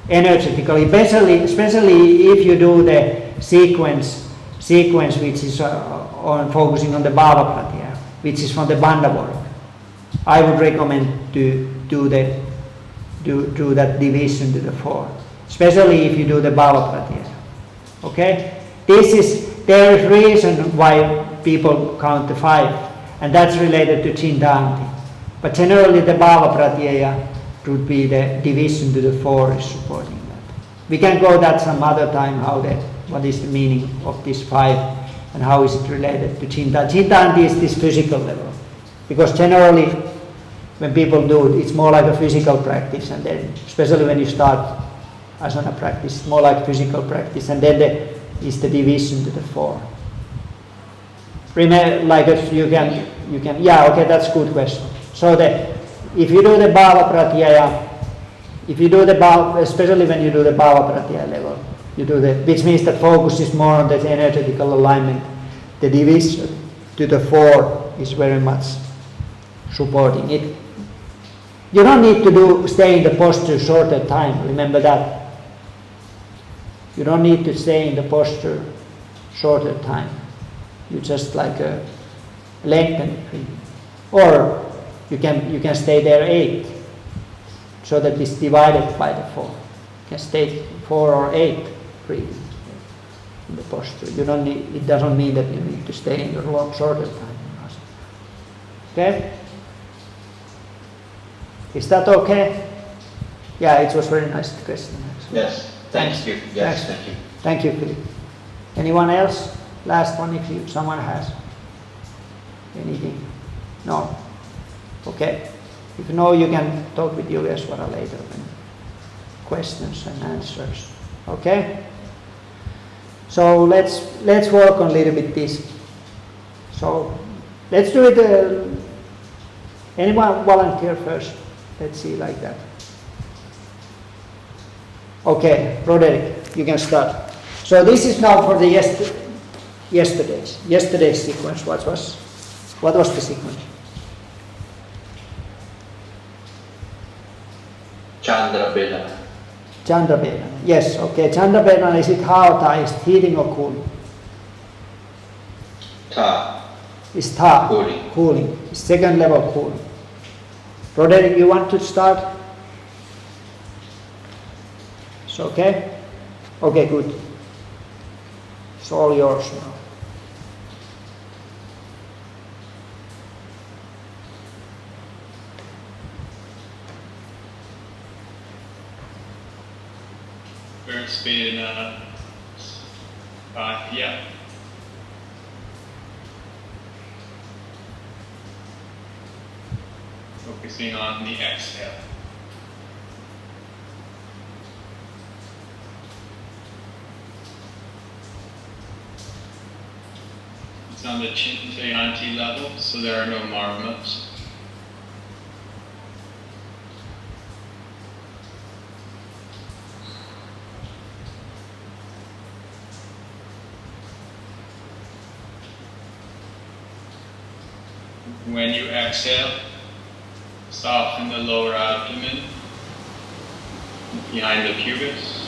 energetically, especially if you do the sequence which is on focusing on the bhava pratya, which is from the bandha work, I would recommend to do that division to the 4, especially if you do the bhava pratya. Okay, there is reason why people count to 5, and that's related to chintanti. But generally, the bhava pratyaya would be the division to the 4 is supporting that. We can go that some other time, what is the meaning of this 5 and how is it related to chintanti. Chintanti is this physical level, because generally when people do it, it's more like a physical practice, and then especially when you start asana practice, it's more like physical practice, and then is the division to the 4. Remember, like you can. Yeah, okay, that's a good question. So if you do the bhava pratyaya, especially when you do the bhava pratyaya level, which means that focus is more on the energetical alignment. The division to the 4 is very much supporting it. You don't need to stay in the posture shorter time. Remember that. You don't need to stay in the posture shorter time. You just like lengthen it, or you can stay there 8, so that it's divided by the 4. You can stay 4 or 8 breathing in the posture. It doesn't mean that you need to stay in the shorter time. Okay? Is that okay? Yeah, it was very nice question. Actually. Yes. Thank you. Yes, thank you. Thank you, Philip. Anyone else? Last one, if someone has anything. No. Okay. If no, you can talk with Yogeshwara later. Questions and answers. Okay. So let's work on a little bit this. So let's do it. Anyone volunteer first? Let's see like that. Okay, Roderick, you can start. So this is now for the yesterday's sequence. What was the sequence? Chandrabedana. Chandrabedana. Yes, okay. Chandrabedana, is it hot or is it heating or cooling? Ta. It's ta. Cooling. Cooling. It's second level cooling. Roderick, you want to start? It's okay? Okay, good. It's all yours now. First being, yeah. Focusing on the exhale. It's on the Chintayanti level, so there are no marmas. When you exhale, soften the lower abdomen behind the pubis.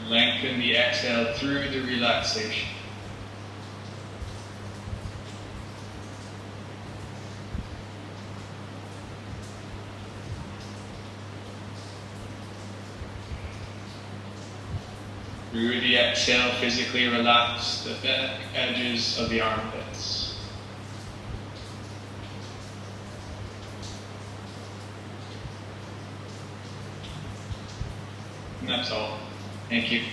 Lengthen the exhale through the relaxation. Through the exhale, physically relax the back edges of the armpits. And that's all. Thank you.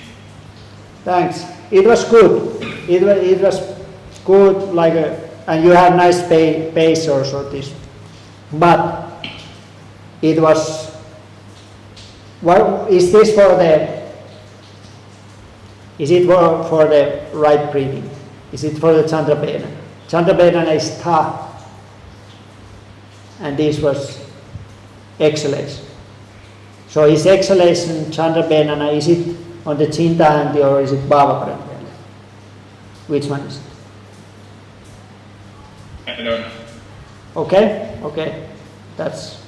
Thanks. It was good. It was good, like and you had nice pace also this, but it was. What is this for the? Is it for the right breathing? Is it for the Chandrabedana? Chandrabedana is tha, and this was exhalation. So is exhalation Chandrabedana, is it on the Chintayanti or is it Bhava Pranayama? Which one is it? I don't know. Okay. That's.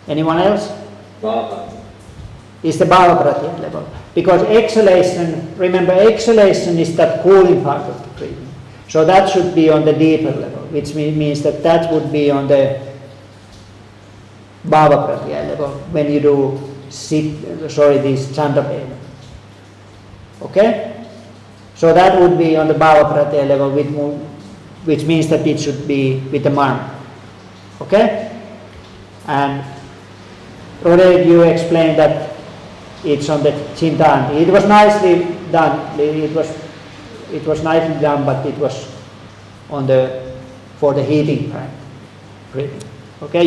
Anyone else? Bhava. Is the Bhava Pranayama level. Because exhalation, remember exhalation is that cooling part of the breathing. So that should be on the deeper level, which means that would be on the Bhava Pranayama level when you do this Chandrabedana. Okay? So that would be on the Bhava Pranayama level, which means that it should be with the marma. Okay? And Roderick, you explained that it's on the Chintayanti. It was nicely done. It was nicely done, but it was on for the heating part. Breathing. Okay,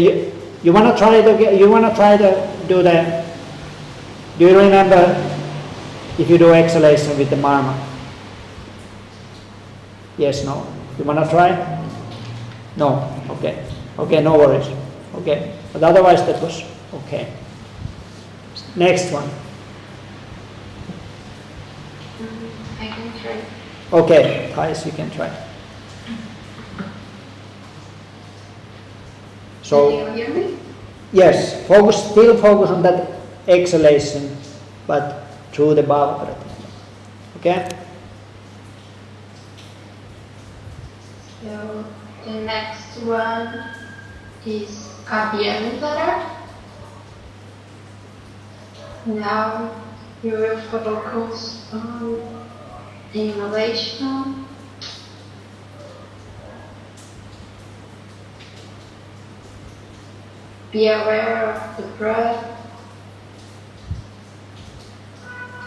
you want to try to do the. Do you remember if you do exhalation with the marma? Yes, no. You want to try? No. Okay. Okay, no worries. Okay, but otherwise that was okay. Next one. I can try. Okay, Thais, you can try. So, Can you hear me? yes, still focus on that exhalation, but through the Bhava Pranayama. Okay? So the next one is Abhyantara. Now you will focus on inhalation. Be aware of the breath.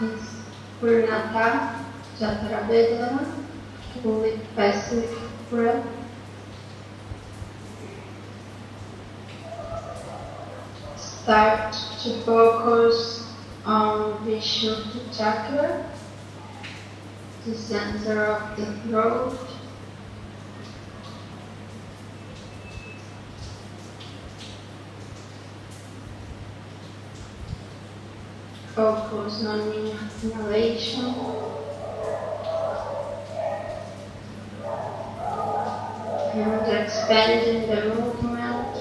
Is Purnata Chandrabedana, fully passive breath. Start to focus on Vishuddha chakra, the center of the throat. Focus on inhalation. And expanding the movement.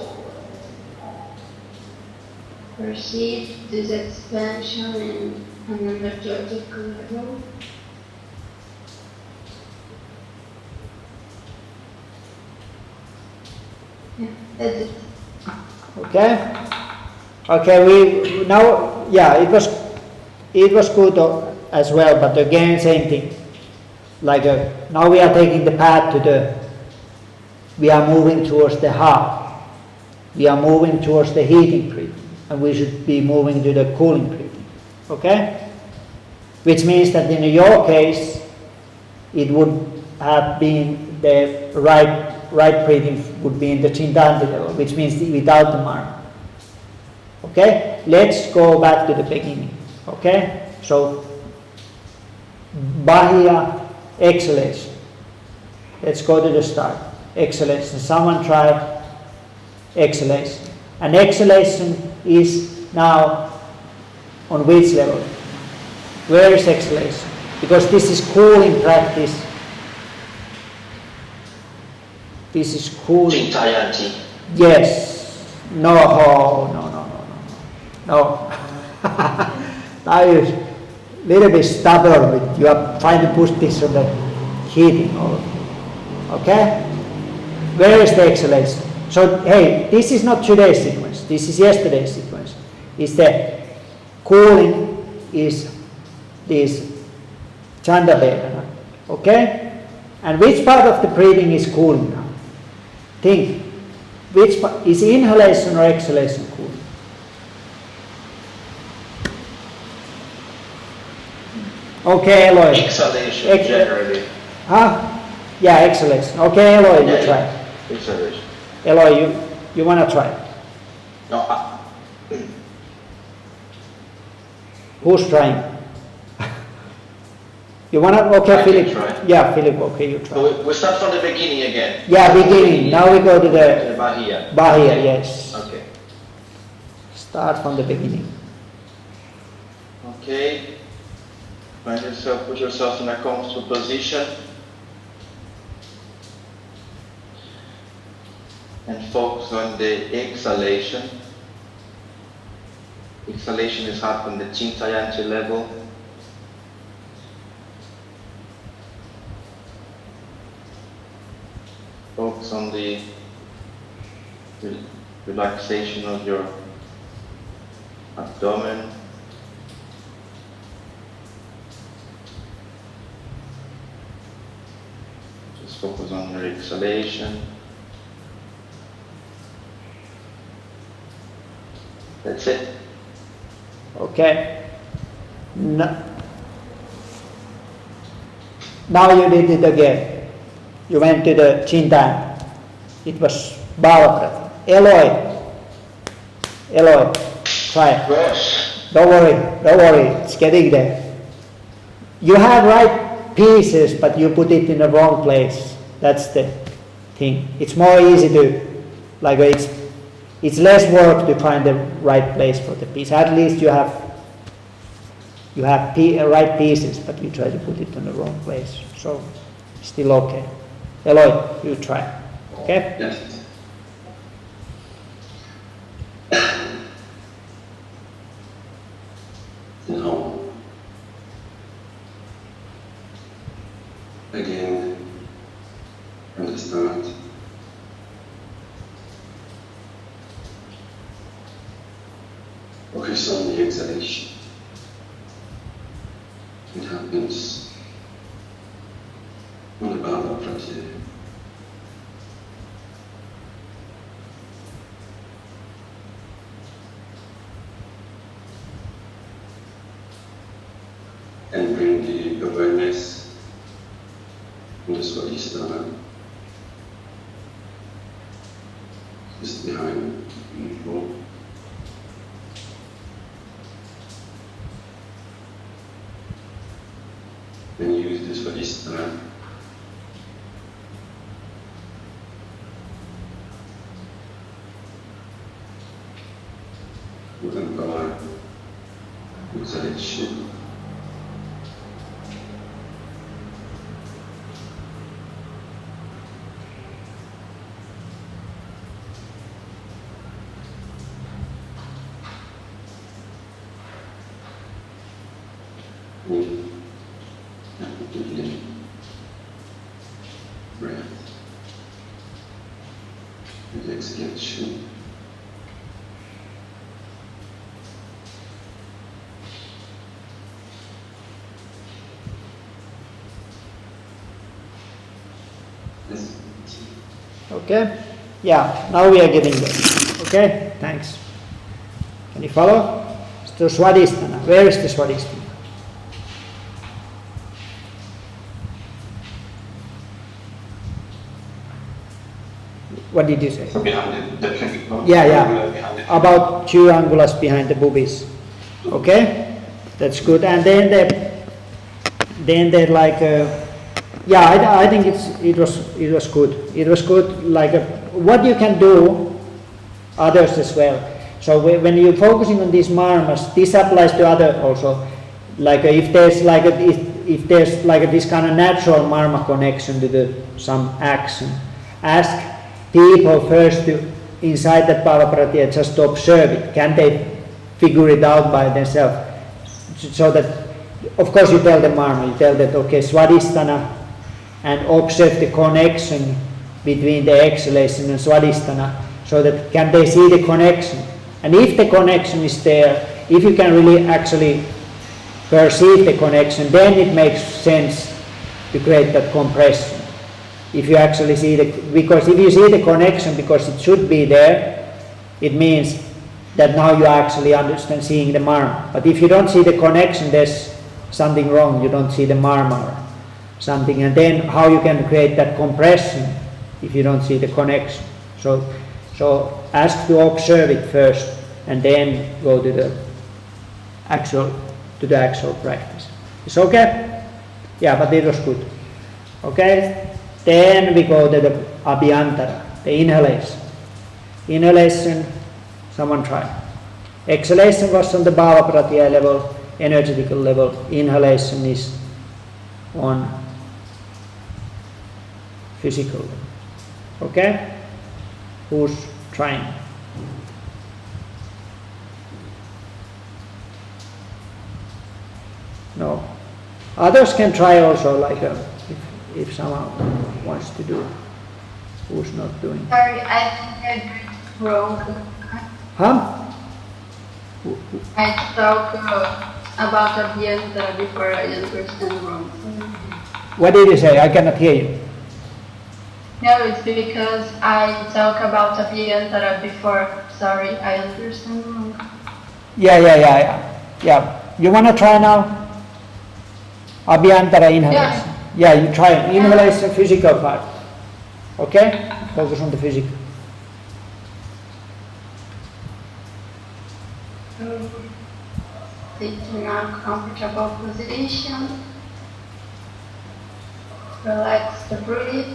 Perceive this expansion in an energetic level. Yeah, that's it. Okay? Okay, we now, yeah, it was good as well, but again, same thing. Like now we are taking the path we are moving towards the heart. We are moving towards the heating breathing, and we should be moving to the cooling breathing. Okay? Which means that in your case, it would have been the right breathing would be in the Chintanti level, which means without the mark. Okay, let's go back to the beginning. Okay, so Bahia exhalation. Let's go to the start. Exhalation. Someone try exhalation. And exhalation is now on which level? Where is exhalation? Because this is cooling practice. This is cooling. Chintayanti. Yes. No. Now you're a little bit stubborn with you are trying to push this on the heating. Okay? Where is the exhalation? So hey, this is not today's sequence. This is yesterday's sequence. Is the cooling is this Chanda Vedana. Okay? And which part of the breathing is cooling now? Think. Which part is inhalation or exhalation cooling? Okay, Eloy. Exhalation generally. Yeah, exhalation. Okay, Eloy, you try. Exhalation. Eloy, you wanna try? No. Who's trying? You wanna? Okay, I can Philip. try. Yeah, Philip. Okay, you try. So we start from the beginning again. Yeah, beginning. Now we go to the Bahia. Bahia. Yes. Okay. Start from the beginning. Okay. Find yourself, put yourself in a comfortable position. And focus on the exhalation. Exhalation is hard from the Chintayanti level. Focus on the relaxation of your abdomen. Just focus on your exhalation. That's it. Okay. Now you did it again. You went to the Chintan. It was Bhava Eloy, try it. Yes. Don't worry, it's getting there. You have right pieces, but you put it in the wrong place. That's the thing. It's more easy to, like it's less work to find the right place for the piece. At least you have right pieces, but you try to put it in the wrong place. So still okay. Eloy, you try. Okay? Yes. Now, again, from the start, focus on the exhalation. It happens on the Bhava Pratyaya. And bring the awareness on the Swadhisthana, just behind the floor. And use the Swadhisthana to empower exhalation. Deeply breath and exhalation. Yes. Okay? Yeah, now we are getting there. Okay? Thanks. Can you follow? So Swadhisthana. Where is the Swadhisthana? What did you say? So behind the chemical. Yeah. Behind the About 2 angulars behind the boobies. Okay, that's good. And then they like, yeah, I think it was good. It was good. Like what you can do, others as well. So when you're focusing on these marmas, this applies to other also. Like if there's like if there's like this kind of natural marma connection to some action, ask people first to inside that bhava-pratya just to observe it. Can they figure it out by themselves? So that, of course, you tell the marma, you tell that, okay, swadhisthana, and observe the connection between the exhalation and swadhisthana, so that can they see the connection? And if the connection is there, if you can really actually perceive the connection, then it makes sense to create that compression. If you actually see because if you see the connection because it should be there, it means that now you actually understand seeing the marma. But if you don't see the connection, there's something wrong, you don't see the marma or something, and then how you can create that compression if you don't see the connection. So ask to observe it first and then go to the actual practice. It's okay? Yeah, but it was good. Okay? Then we go to the abhyantara, the inhalation. Inhalation, someone try. Exhalation was on the bhava-pratya level, energetical level. Inhalation is on physical level. Okay? Who's trying? No. Others can try also, like if someone wants to do. Who's not doing? Sorry, I think I did it wrong. Huh? I talked about Abhyantara before I understand wrong. What did you say? I cannot hear you. No, it's because I talk about Abhyantara before. Sorry, I understand wrong. Yeah. You want to try now? Abhyantara inhalation. Yeah, you try it. Inhalation, physical part. Okay? Focus on the physical. Sit in a comfortable position. Relax the breath.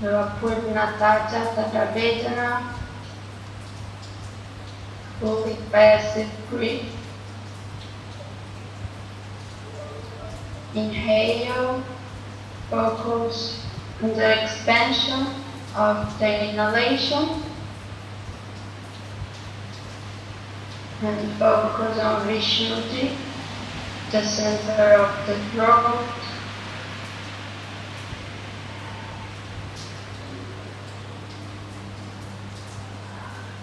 Purna taja tata vedana. Fully passive breath. Inhale, focus on the expansion of the inhalation and focus on Vishuddhi, the center of the throat.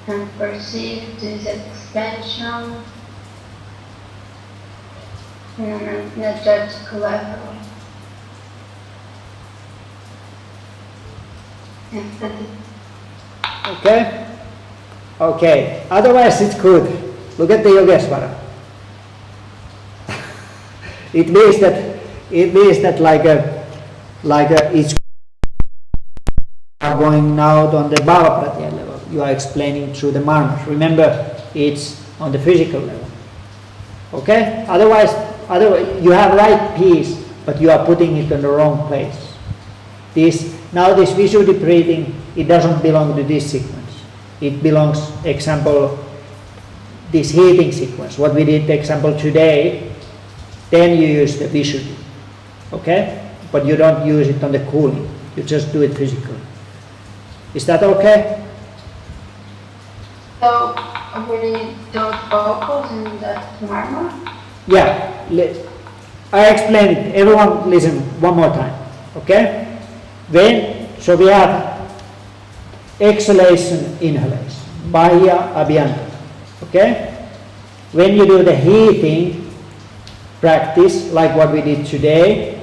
And perceive this expansion on an energetic level. Okay. Otherwise it's good. Look at the Yogesvara. It means that like it's going out on the bhava-pratya level. You are explaining through the marmas. Remember, it's on the physical level. Okay? Otherwise you have right piece, but you are putting it in the wrong place. This Vishuddhi breathing, it doesn't belong to this sequence. It belongs, example, this heating sequence. What we did, example, today, then you use the Vishuddhi. Okay? But you don't use it on the cooling. You just do it physically. Is that okay? So, really don't focus in that marma? Yeah. I explain it. Everyone listen one more time. Okay? So we have exhalation, inhalation, bahya, abhyantara. Okay? When you do the heating practice, like what we did today,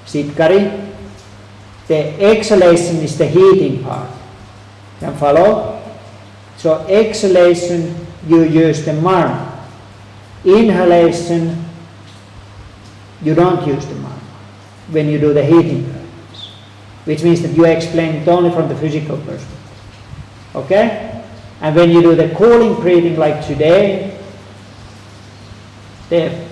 Sitkari, the exhalation is the heating part. Can follow? So exhalation, you use the marma. Inhalation, you don't use the marma when you do the heating practice. which means that you explain it only from the physical perspective. Okay? And when you do the cooling breathing like today, there.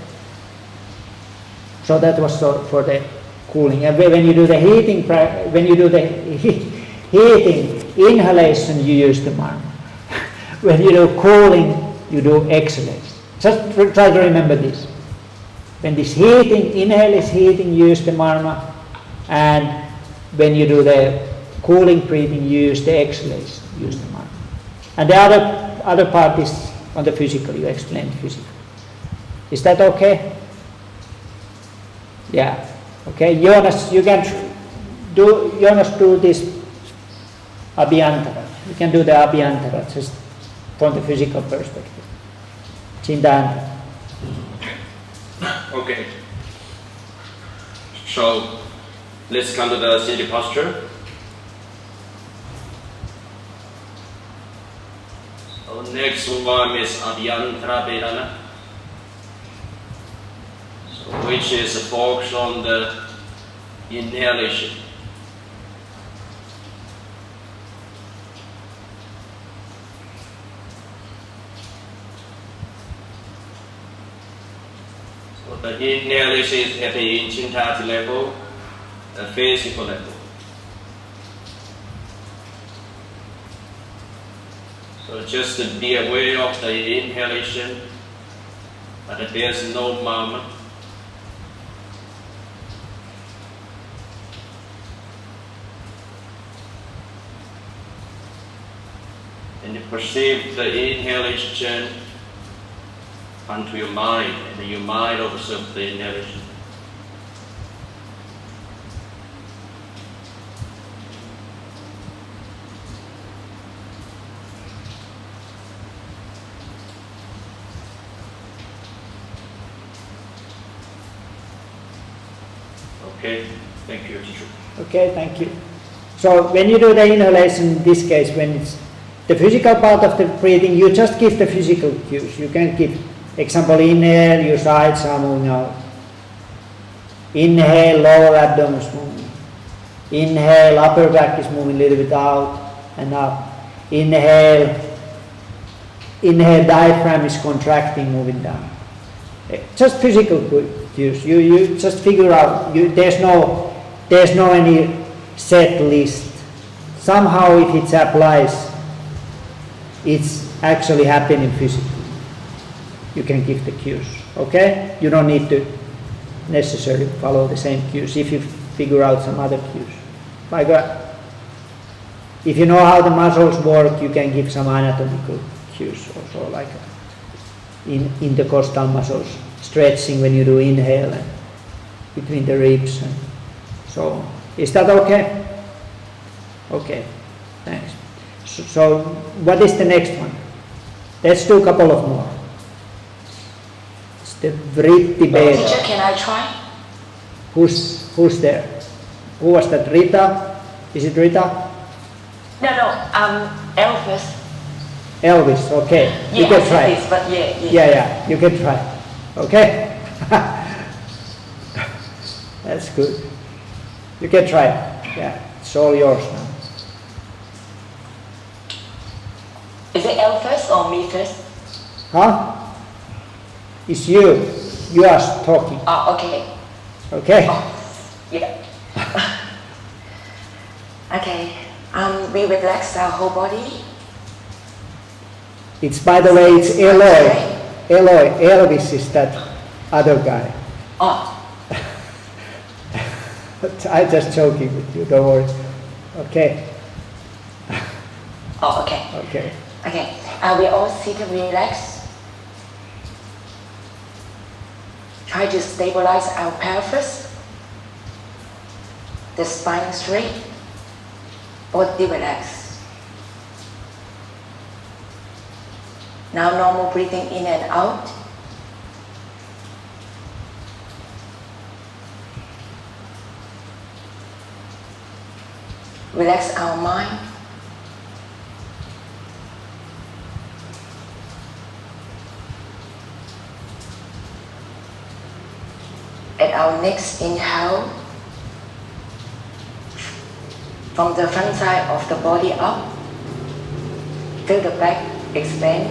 So that was for the cooling. And when you do the heating, heating inhalation, you use the marma. When you do cooling, you do exhalation. Just try to remember this. When this heating, inhale is heating, you use the marma, and when you do the cooling breathing, you use the exhalation, use the marma. And the other part is on the physical, you explain physical. Is that okay? Yeah. Okay, Jonas, you can do this abhyantara. You can do the abhyantara just from the physical perspective. Chindana. Okay. So let's come to the sitting posture. So next one is Abhyantara Vedana, so which is focused on the inhalation. So the inhalation is at the intensity level, the physical level. So just to be aware of the inhalation, but there's no moment. And you perceive the inhalation onto your mind, and your mind observes the inhalation. Okay, thank you, teacher. Okay, thank you. So when you do the inhalation, in this case, when it's the physical part of the breathing, you just give the physical cues. You can give, example, inhale, your sides are moving out. Inhale, lower abdomen is moving. Inhale, upper back is moving a little bit out and up. Inhale, diaphragm is contracting, moving down. Just physical cues. You just figure out. There's no any set list. Somehow, if it applies, it's actually happening physically. You can give the cues. Okay? You don't need to necessarily follow the same cues if you figure out some other cues. Like if you know how the muscles work, you can give some anatomical cues also, like in intercostal muscles, stretching when you do inhale and between the ribs and so on. Is that okay? Okay, thanks. So what is the next one? Let's do a couple of more. It's the Vritti Beda. Teacher, can I try? Who's there? Who was that? Rita? Is it Rita? No, Elvis. Elvis, okay. Yeah, You can I try. said this, but yeah. Yeah, you can try. Okay? That's good. You can try. Yeah, it's all yours now. Is it Elle first or me first? Huh? It's you. You are talking. Oh, okay. Okay? Oh, yeah. Okay. We relax our whole body. It's, by the way, it's Eloy. Eloy. Elvis is that other guy. Oh, I'm just joking with you, don't worry. Okay. oh, okay. Okay. Okay. We all sit and relax. Try to stabilize our pelvis. The spine straight. Body relax. Now normal breathing in and out. Relax our mind. At our next inhale, from the front side of the body up, till the back expand.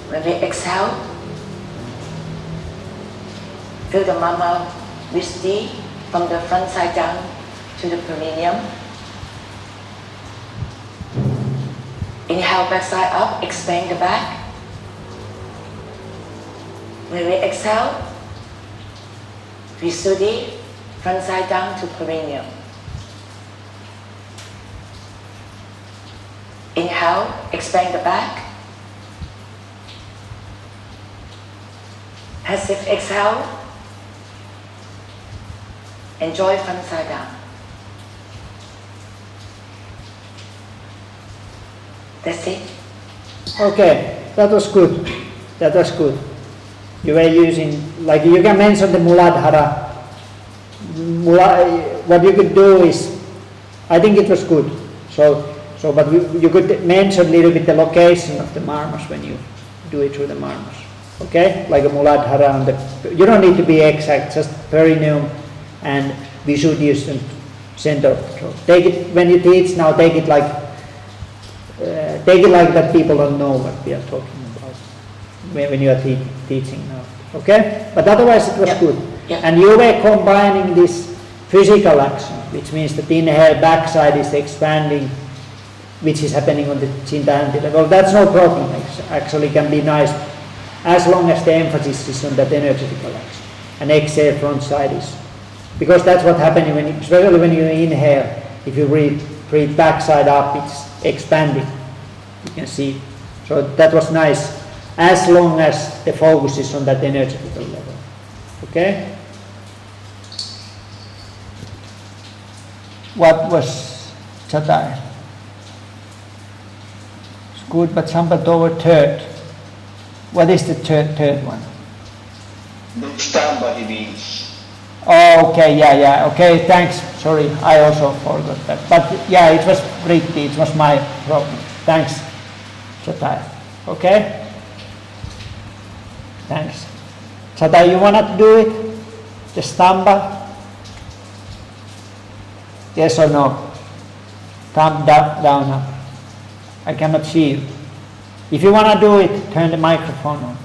When we exhale, feel the mama Vishti from the front side down to the perineum. Inhale, back side up, expand the back. When we exhale, Visuddhi, front side down to perineum. Inhale, expand the back. Passive exhale. Enjoy front side down. That's it. Okay, that was good. That was good. You were using, like you can mention the Muladhara. What you could do is, I think it was good. But you could mention a little bit the location of the marmas when you do it through the marmas. Okay, like a Muladhara on the. You don't need to be exact, just perineum and Visuddhi is in center of the throat. Take it when you teach now. Take it like that people don't know what we are talking about when you are teaching now. Okay, but otherwise it was good. Yeah. And you were combining this physical action, which means that the inhale backside is expanding, which is happening on the Chintayanti level. That's no problem. Actually, can be nice as long as the emphasis is on that energetical action. And exhale front side is, because that's what happening especially when you inhale. If you breathe backside up, it's expanding. You can see. So that was nice, as long as the focus is on that energetical level. Okay. What was Chatai? It's good, but somebody over third. What is the third one? Stamba, he means. Oh, okay, yeah, okay, thanks. Sorry, I also forgot that. But yeah, it was pretty, it was my problem. Thanks, Chatai. Okay? Thanks. Chatai, you wanna do it? The Stamba? Yes or no? Thumb down up. I cannot see you. If you wanna do it, turn the microphone on.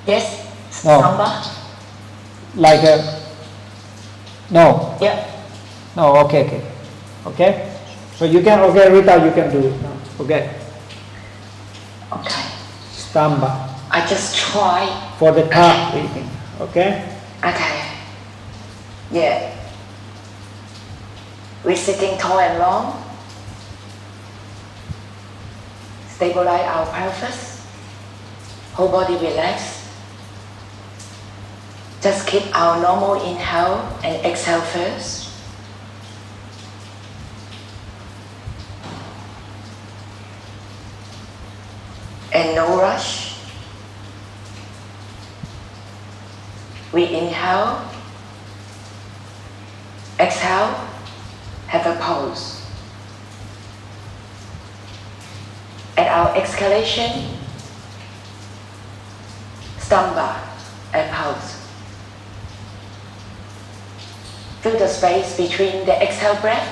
Yes? No. Samba? Like a, no. Yeah. No, okay. So you can, okay, Rita, you can do it now. Okay. Okay. Stamba. I just try. For the top breathing. Okay? Okay. Yeah. We're sitting tall and long. Stabilize our pelvis. Whole body relaxed. Just keep our normal inhale and exhale first. And no rush. We inhale, exhale, have a pause. At our exhalation, stamba and pause. Feel the space between the exhale breath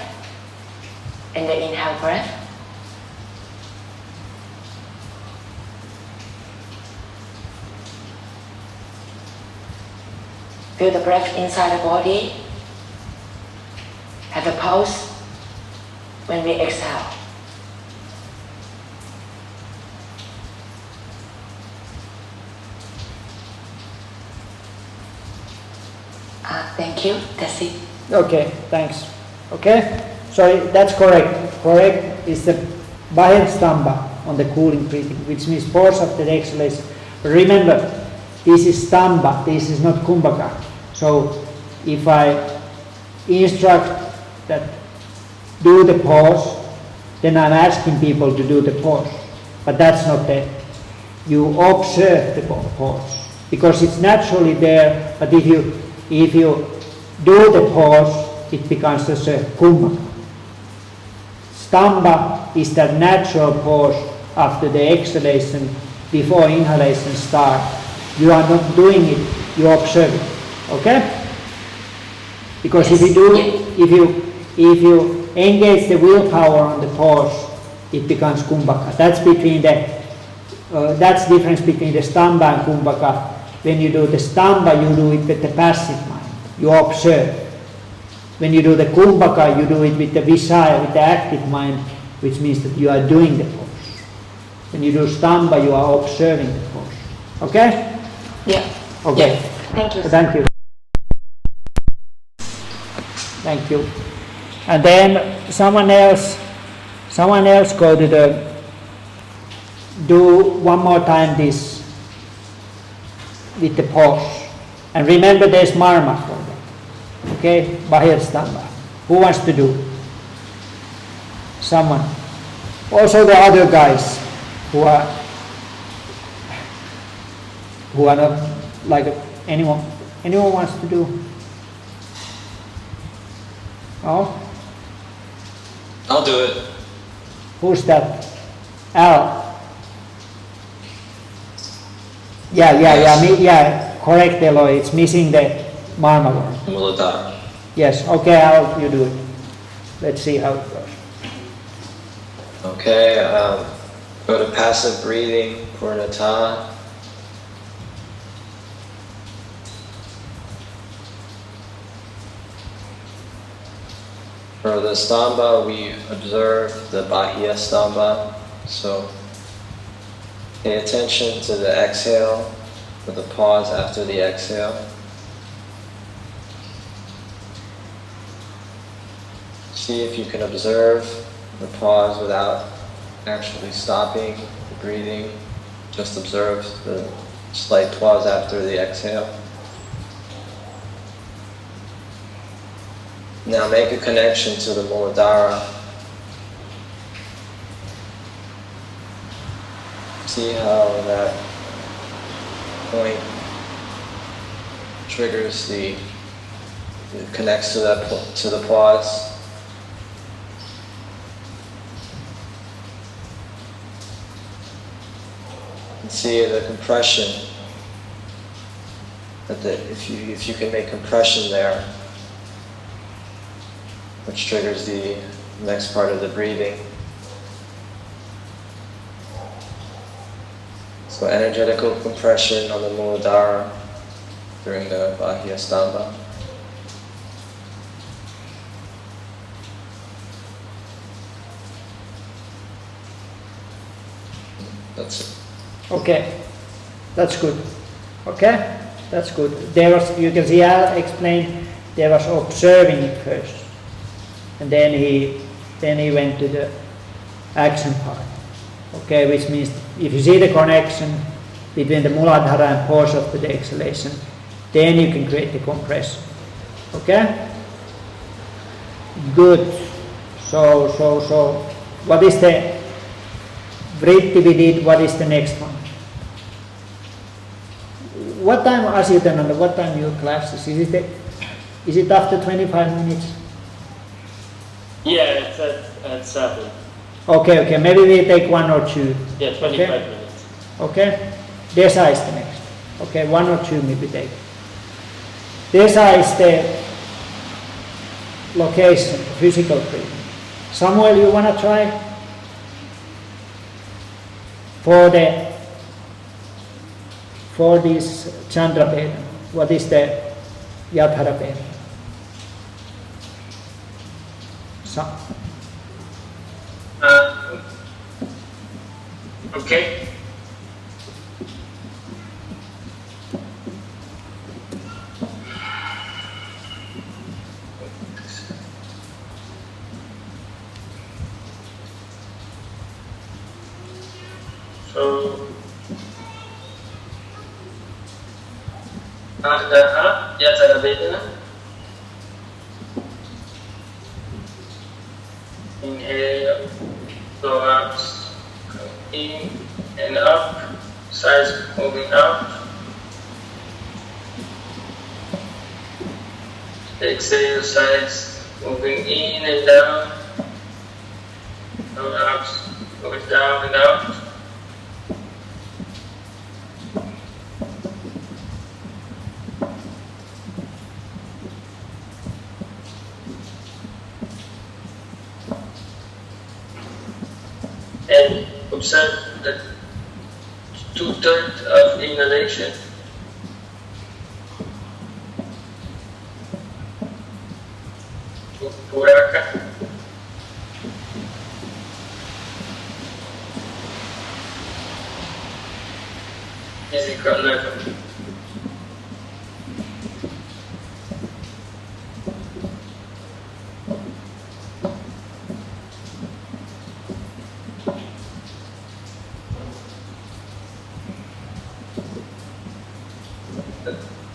and the inhale breath. Feel the breath inside the body. Have a pause when we exhale. Thank you. That's it. Okay, thanks. Okay? So that's correct. Correct is the Bahir Stamba on the cooling breathing, which means pause after the exhalation. But remember, this is Stamba, this is not Kumbhaka. So if I instruct that do the pause, then I'm asking people to do the pause. But that's not it. You observe the pause because it's naturally there, but if you do the pause, it becomes as a Kumbhaka. Stamba is that natural pause after the exhalation, before inhalation starts. You are not doing it, you observe it. Okay? Because Yes. if you engage the willpower on the pause, it becomes kumbhaka. That's that's difference between the stamba and kumbhaka. When you do the stamba, you do it with the passive mind. You observe. When you do the kumbhaka, you do it with the visaya, with the active mind, which means that you are doing the pose. When you do stamba, you are observing the pose. Okay? Yeah. Okay. Yeah. Thank you. Thank you. Thank you. And then someone else go to do one more time this with the pause. And remember there's marma for that. Okay? Bahir stamba. Who wants to do? Someone. Also the other guys who are not like anyone wants to do? Oh? I'll do it. Who's that? Al. Yeah, correct, Eloy. It's missing the marma word. Muladhara. Yes, okay, Al, you do it. Let's see how it goes. Okay, go to passive breathing, Purnata. For the stamba, we observe the bahya stamba. So pay attention to the exhale, with the pause after the exhale. See if you can observe the pause without actually stopping the breathing. Just observe the slight pause after the exhale. Now make a connection to the Muladhara. See how that point triggers it connects to the pause. And see the compression. If you can make compression there, which triggers the next part of the breathing. So energetical compression on the Muladhara during the Bahya Stamba. That's it. Okay, that's good. Okay, that's good. You can see Al explained there was observing it first. And then he went to the action part. Okay, which means if you see the connection between the Muladhara and pause of the exhalation, then you can create the compression. Okay? Good. So what is the vritti we did? What is the next one? What time, Asitananda, what time your classes? Is it after 25 minutes? Yeah, it's at 7. Okay, maybe we take 1 or 2. Yeah, 25 minutes. Okay, Desa is the next. Okay, 1 or 2 maybe take. Desa is the location, physical breathing. Samuel, you want to try? For this Chandra Veda, what is the Yadhara Veda? Okay. So, Adaha Yadhara Vedana. Inhale, thorax, in and up, sides moving up. Exhale, sides moving in and down. Thorax goes down and up. observe the 2/3 of inhalation. Puraka. Physical level.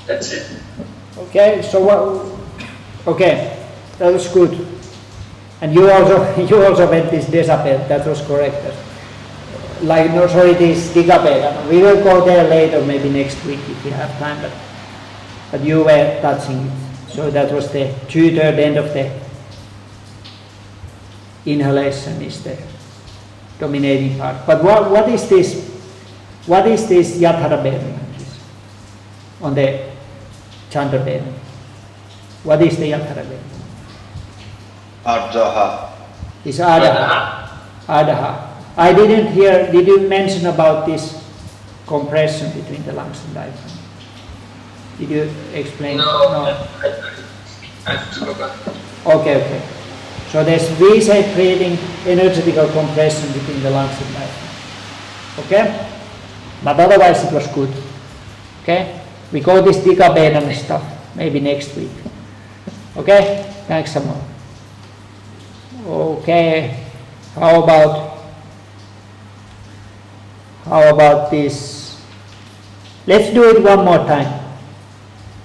That's it. Okay, so what? Okay, that was good. And you also went this Desapet, that was correct. Like, no, sorry, this Digapet. We will go there later, maybe next week if we have time, but you were touching it. So that was the 2/3 end of the inhalation is the dominating part. But what is this? What is this Yadhara Vedana on the Chandra Vedana? What is the Yadhara Vedana? Ardaha. Is Adaha. Adaha. I didn't hear, did you mention about this compression between the lungs and diaphragm? Did you explain? No. I have to go back. Okay. So there's V-shaped breathing, energetical compression between the lungs and diaphragm. Okay? But otherwise it was good. Okay? We go this Dika Vedana stuff maybe next week. Okay? Thanks a lot. Okay. How about this? Let's do it one more time.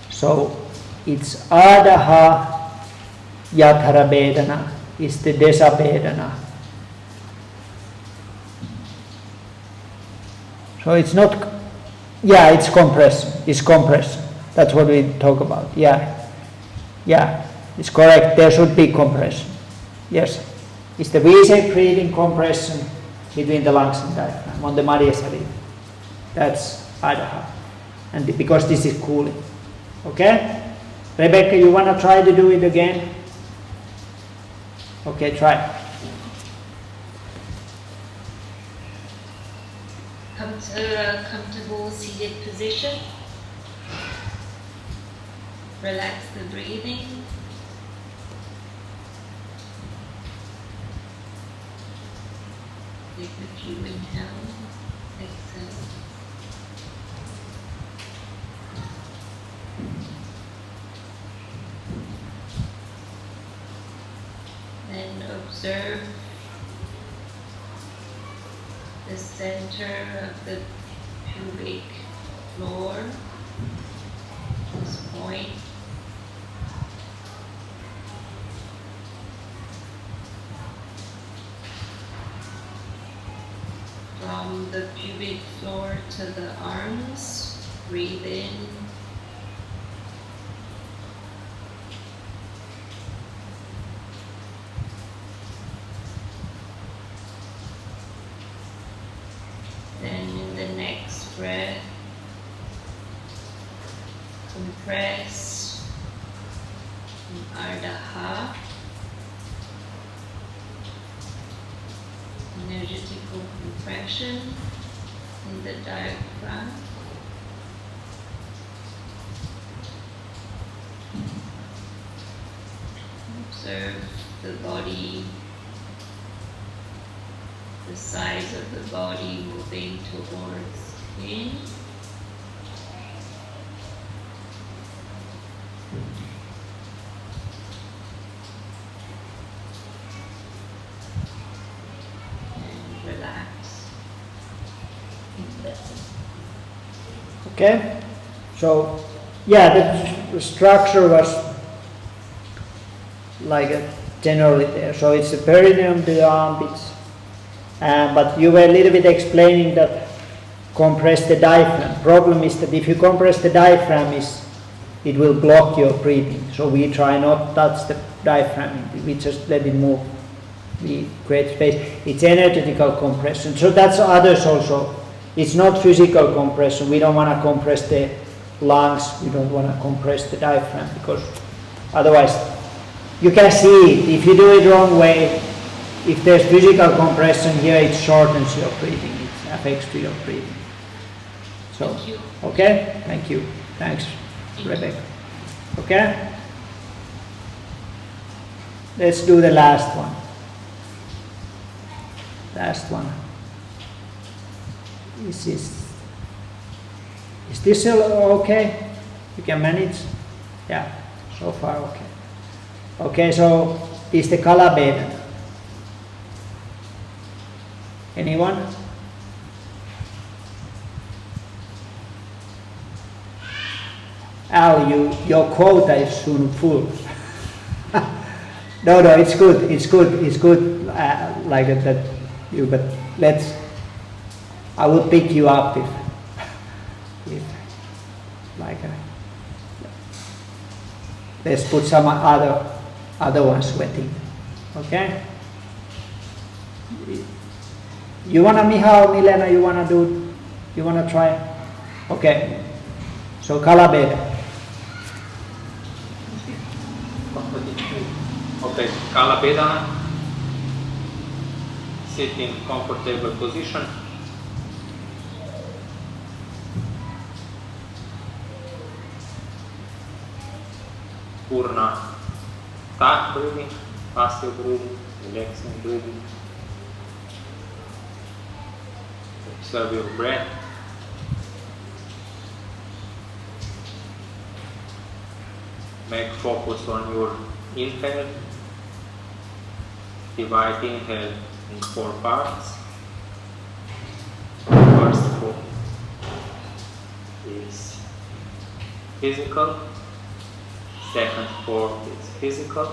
So it's Adaha Yadhara Vedana is the Desa Vedana. So it's not, yeah, it's compression. It's compression. That's what we talk about. Yeah, it's correct. There should be compression. Yes, it's the V-shaped breathing compression between the lungs and diaphragm on the Madhya Sarira. That's Adaha. And because this is cooling. Okay? Rebecca, you want to try to do it again? Okay, try. Come to a comfortable seated position. Relax the breathing. Take a few inhales, exhale. Then observe the center of the pubic floor, this point. From the pubic floor to the arms, breathe in. Then in the next breath, compress in Ardha, energetical compression in the diaphragm. Observe the body, the size of the body moving towards in. And relax. Okay? So, yeah, the structure was like generally there. So it's the perineum to the armpits. But you were a little bit explaining that compress the diaphragm. Problem is that if you compress the diaphragm, it will block your breathing. So we try not to touch the diaphragm. We just let it move. We create space. It's energetical compression. So that's others also. It's not physical compression. We don't want to compress the lungs. We don't want to compress the diaphragm because otherwise you can see it. If you do it wrong way, if there's physical compression here, it shortens your breathing, it affects to your breathing. So, Thank you. okay, thank you. Thanks, Rebecca. Okay? Let's do the last one. Last one. Is this okay? You can manage? Yeah, so far okay. Okay, so is the Kalabeda. Anyone? Al, your quota is soon full. No, it's good. It's good. Like that, but let's. I will pick you up if like. Let's put some other ones wetting. Okay. You wanna Michal, Milena? You wanna try? Okay. So Kalabeda. Okay, Kalabeda, sit in comfortable position. Purna tak breathing, passive breathing, relaxing breathing. Observe your breath. Make focus on your inhale. Divide inhale in 4 parts. First 4 is physical. Second 4 is physical.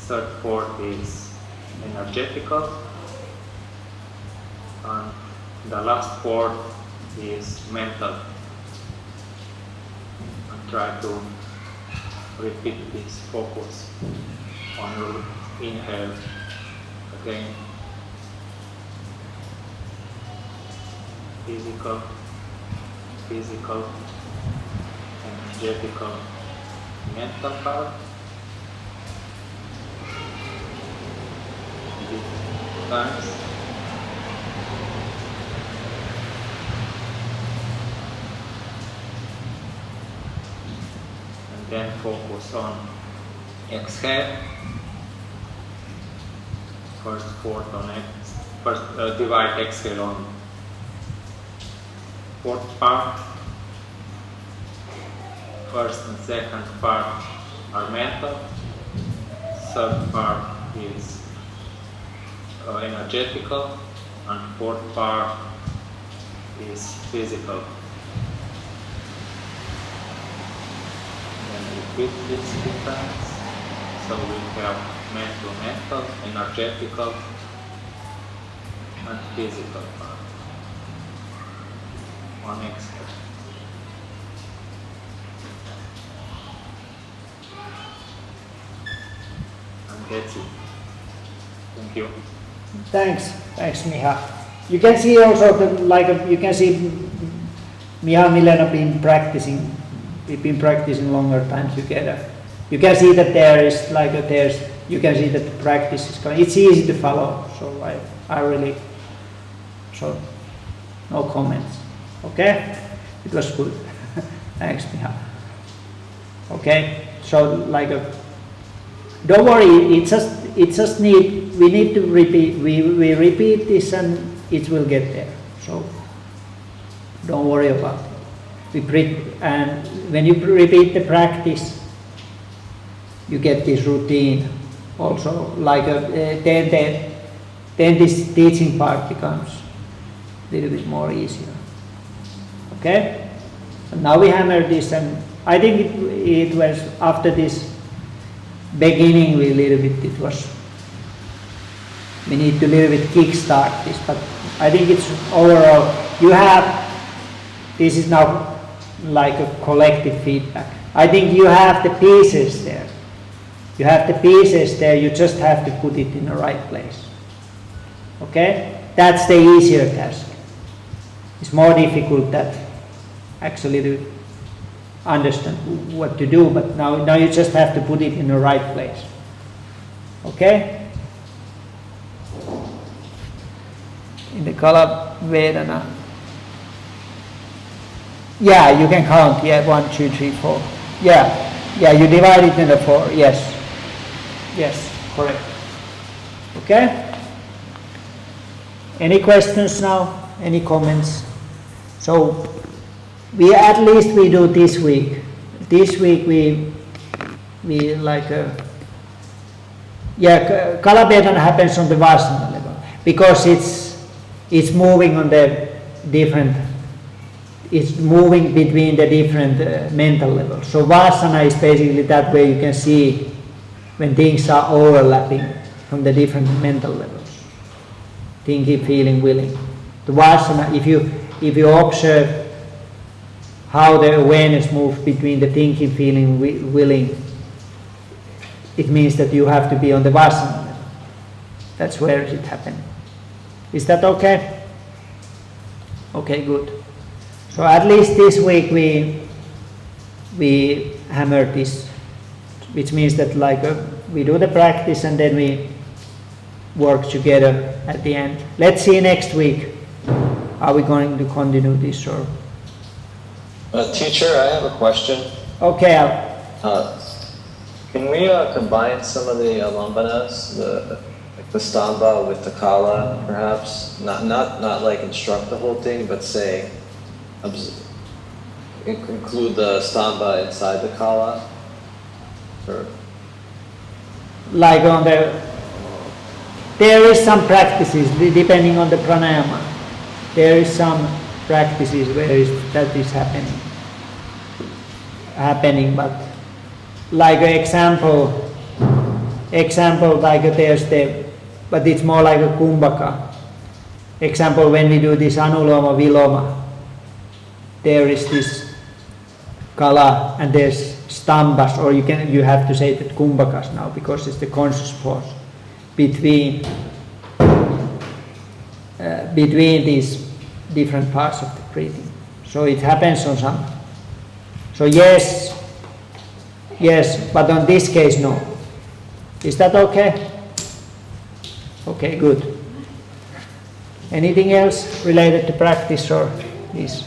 Third 4 is energetical. And the last 4 is mental. And try to repeat this focus on your inhale again. Physical, energetical, mental part. Times. And then focus on exhale. First fourth on divide exhale on fourth part. First and second part are mental. Third part is energetical, and fourth part is physical. Then repeat this 3 times. So we have mental, energetical, and physical part. On exhale. And that's it. Thank you. Thanks, Miha. You can see also you can see Miha and Milena been practicing. We've been practicing longer time together. You can see that you can see that the practice is going. It's easy to follow. So I really, so no comments. Okay, it was good. Thanks, Miha. Okay, so don't worry. It just we need to repeat. We repeat this and it will get there. So don't worry about it. And when you repeat the practice, you get this routine. Also, then this teaching part becomes a little bit more easier. Okay. So now we hammer this, and I think it was after this beginning we need to little bit kickstart this, but I think it's overall this is now like a collective feedback. I think you have the pieces there. You just have to put it in the right place. Okay? That's the easier task. It's more difficult that actually to understand what to do, but now you just have to put it in the right place. Okay? In the Kala Vedana. Yeah, you can count. Yeah, 1, 2, 3, 4. Yeah, you divide it into 4. Yes, correct. Okay? Any questions now? Any comments? So we at least we do this week. This week we like Kala Vedana happens on the Vasana level because it's moving on the different. It's moving between the different mental levels. So Vasana is basically that way you can see when things are overlapping from the different mental levels. Thinking, feeling, willing. The Vasana, if you observe how the awareness moves between the thinking, feeling, willing, it means that you have to be on the Vasana level. That's where it happening. Is that okay? Okay, good. So at least this week we hammer this, which means that we do the practice and then we work together at the end. Let's see next week. Are we going to continue this or? Teacher, I have a question. Okay. Can we combine some of the lambanas, the stamba with the kala, perhaps? Not like instruct the whole thing, but say include the stamba inside the kala. Or like on there is some practices depending on the pranayama. There is some practices where that is happening, but like an example like there's but it's more like a kumbhaka. Example, when we do this anuloma viloma, there is this kala and there's stambas, or you have to say that kumbhakas now because it's the conscious pause between these different parts of the breathing. So it happens on some. So yes, but on this case no. Is that okay? Okay, good. Anything else related to practice or this?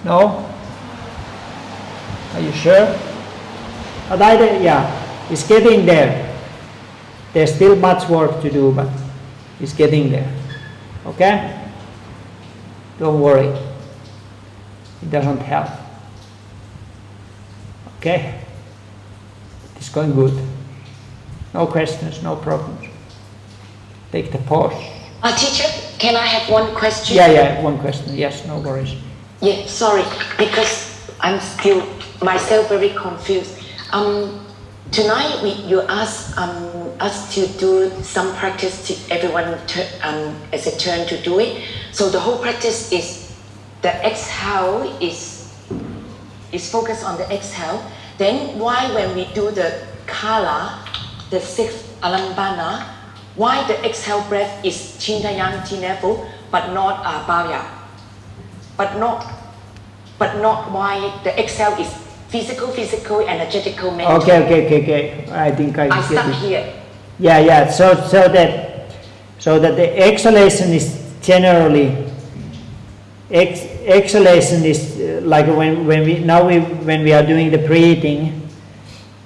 No? Are you sure? But it's getting there. There's still much work to do, but it's getting there. Okay? Don't worry. It doesn't help. Okay? It's going good. No questions, no problems. Take the pause. Teacher, can I have one question? Yeah, one question. Yes, no worries. Yeah, sorry, because I'm still myself very confused. Tonight you asked us to do some practice to everyone as a turn to do it. So the whole practice is the exhale is focused on the exhale. Then why when we do the kala, the sixth alambana, why the exhale breath is chintayanti level but not bhaya? But not why the exhale is physical, energetical, mental. Okay. I think I stuck here. Yeah. So that the exhalation is generally exhalation is like when we are doing the breathing,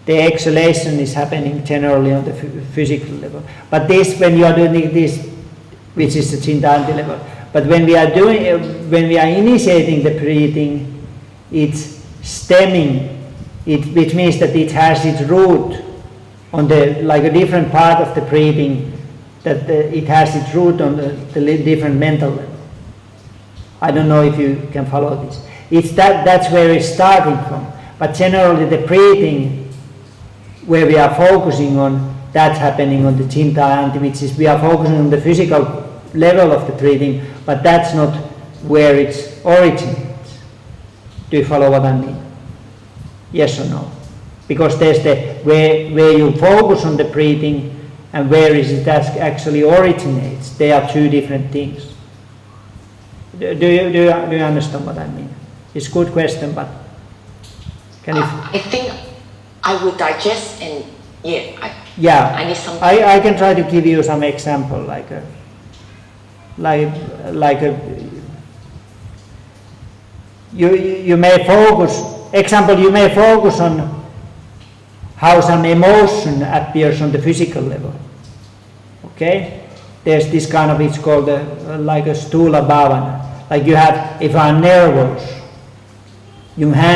the exhalation is happening generally on the physical level. But this, when you are doing this, which is the Chintanti level, but when we are initiating the breathing, it's stemming, which means that it has its root on like a different part of the breathing, that it has its root on the different mental level. I don't know if you can follow this. That's where it's starting from. But generally the breathing, where we are focusing on, that's happening on the Chintayanti, which is we are focusing on the physical level of the breathing, but that's not where its originates. Do you follow what I mean? Yes or no? Because there's where you focus on the breathing and where is it that actually originates. They are two different things. Do you understand what I mean? It's a good question, but can you? I think I will digest and I need something. I can try to give you some example, you may focus. Example, you may focus on how some emotion appears on the physical level. Okay, there's this kind of, it's called like a stula bhavana. Like you have, if I'm nervous, you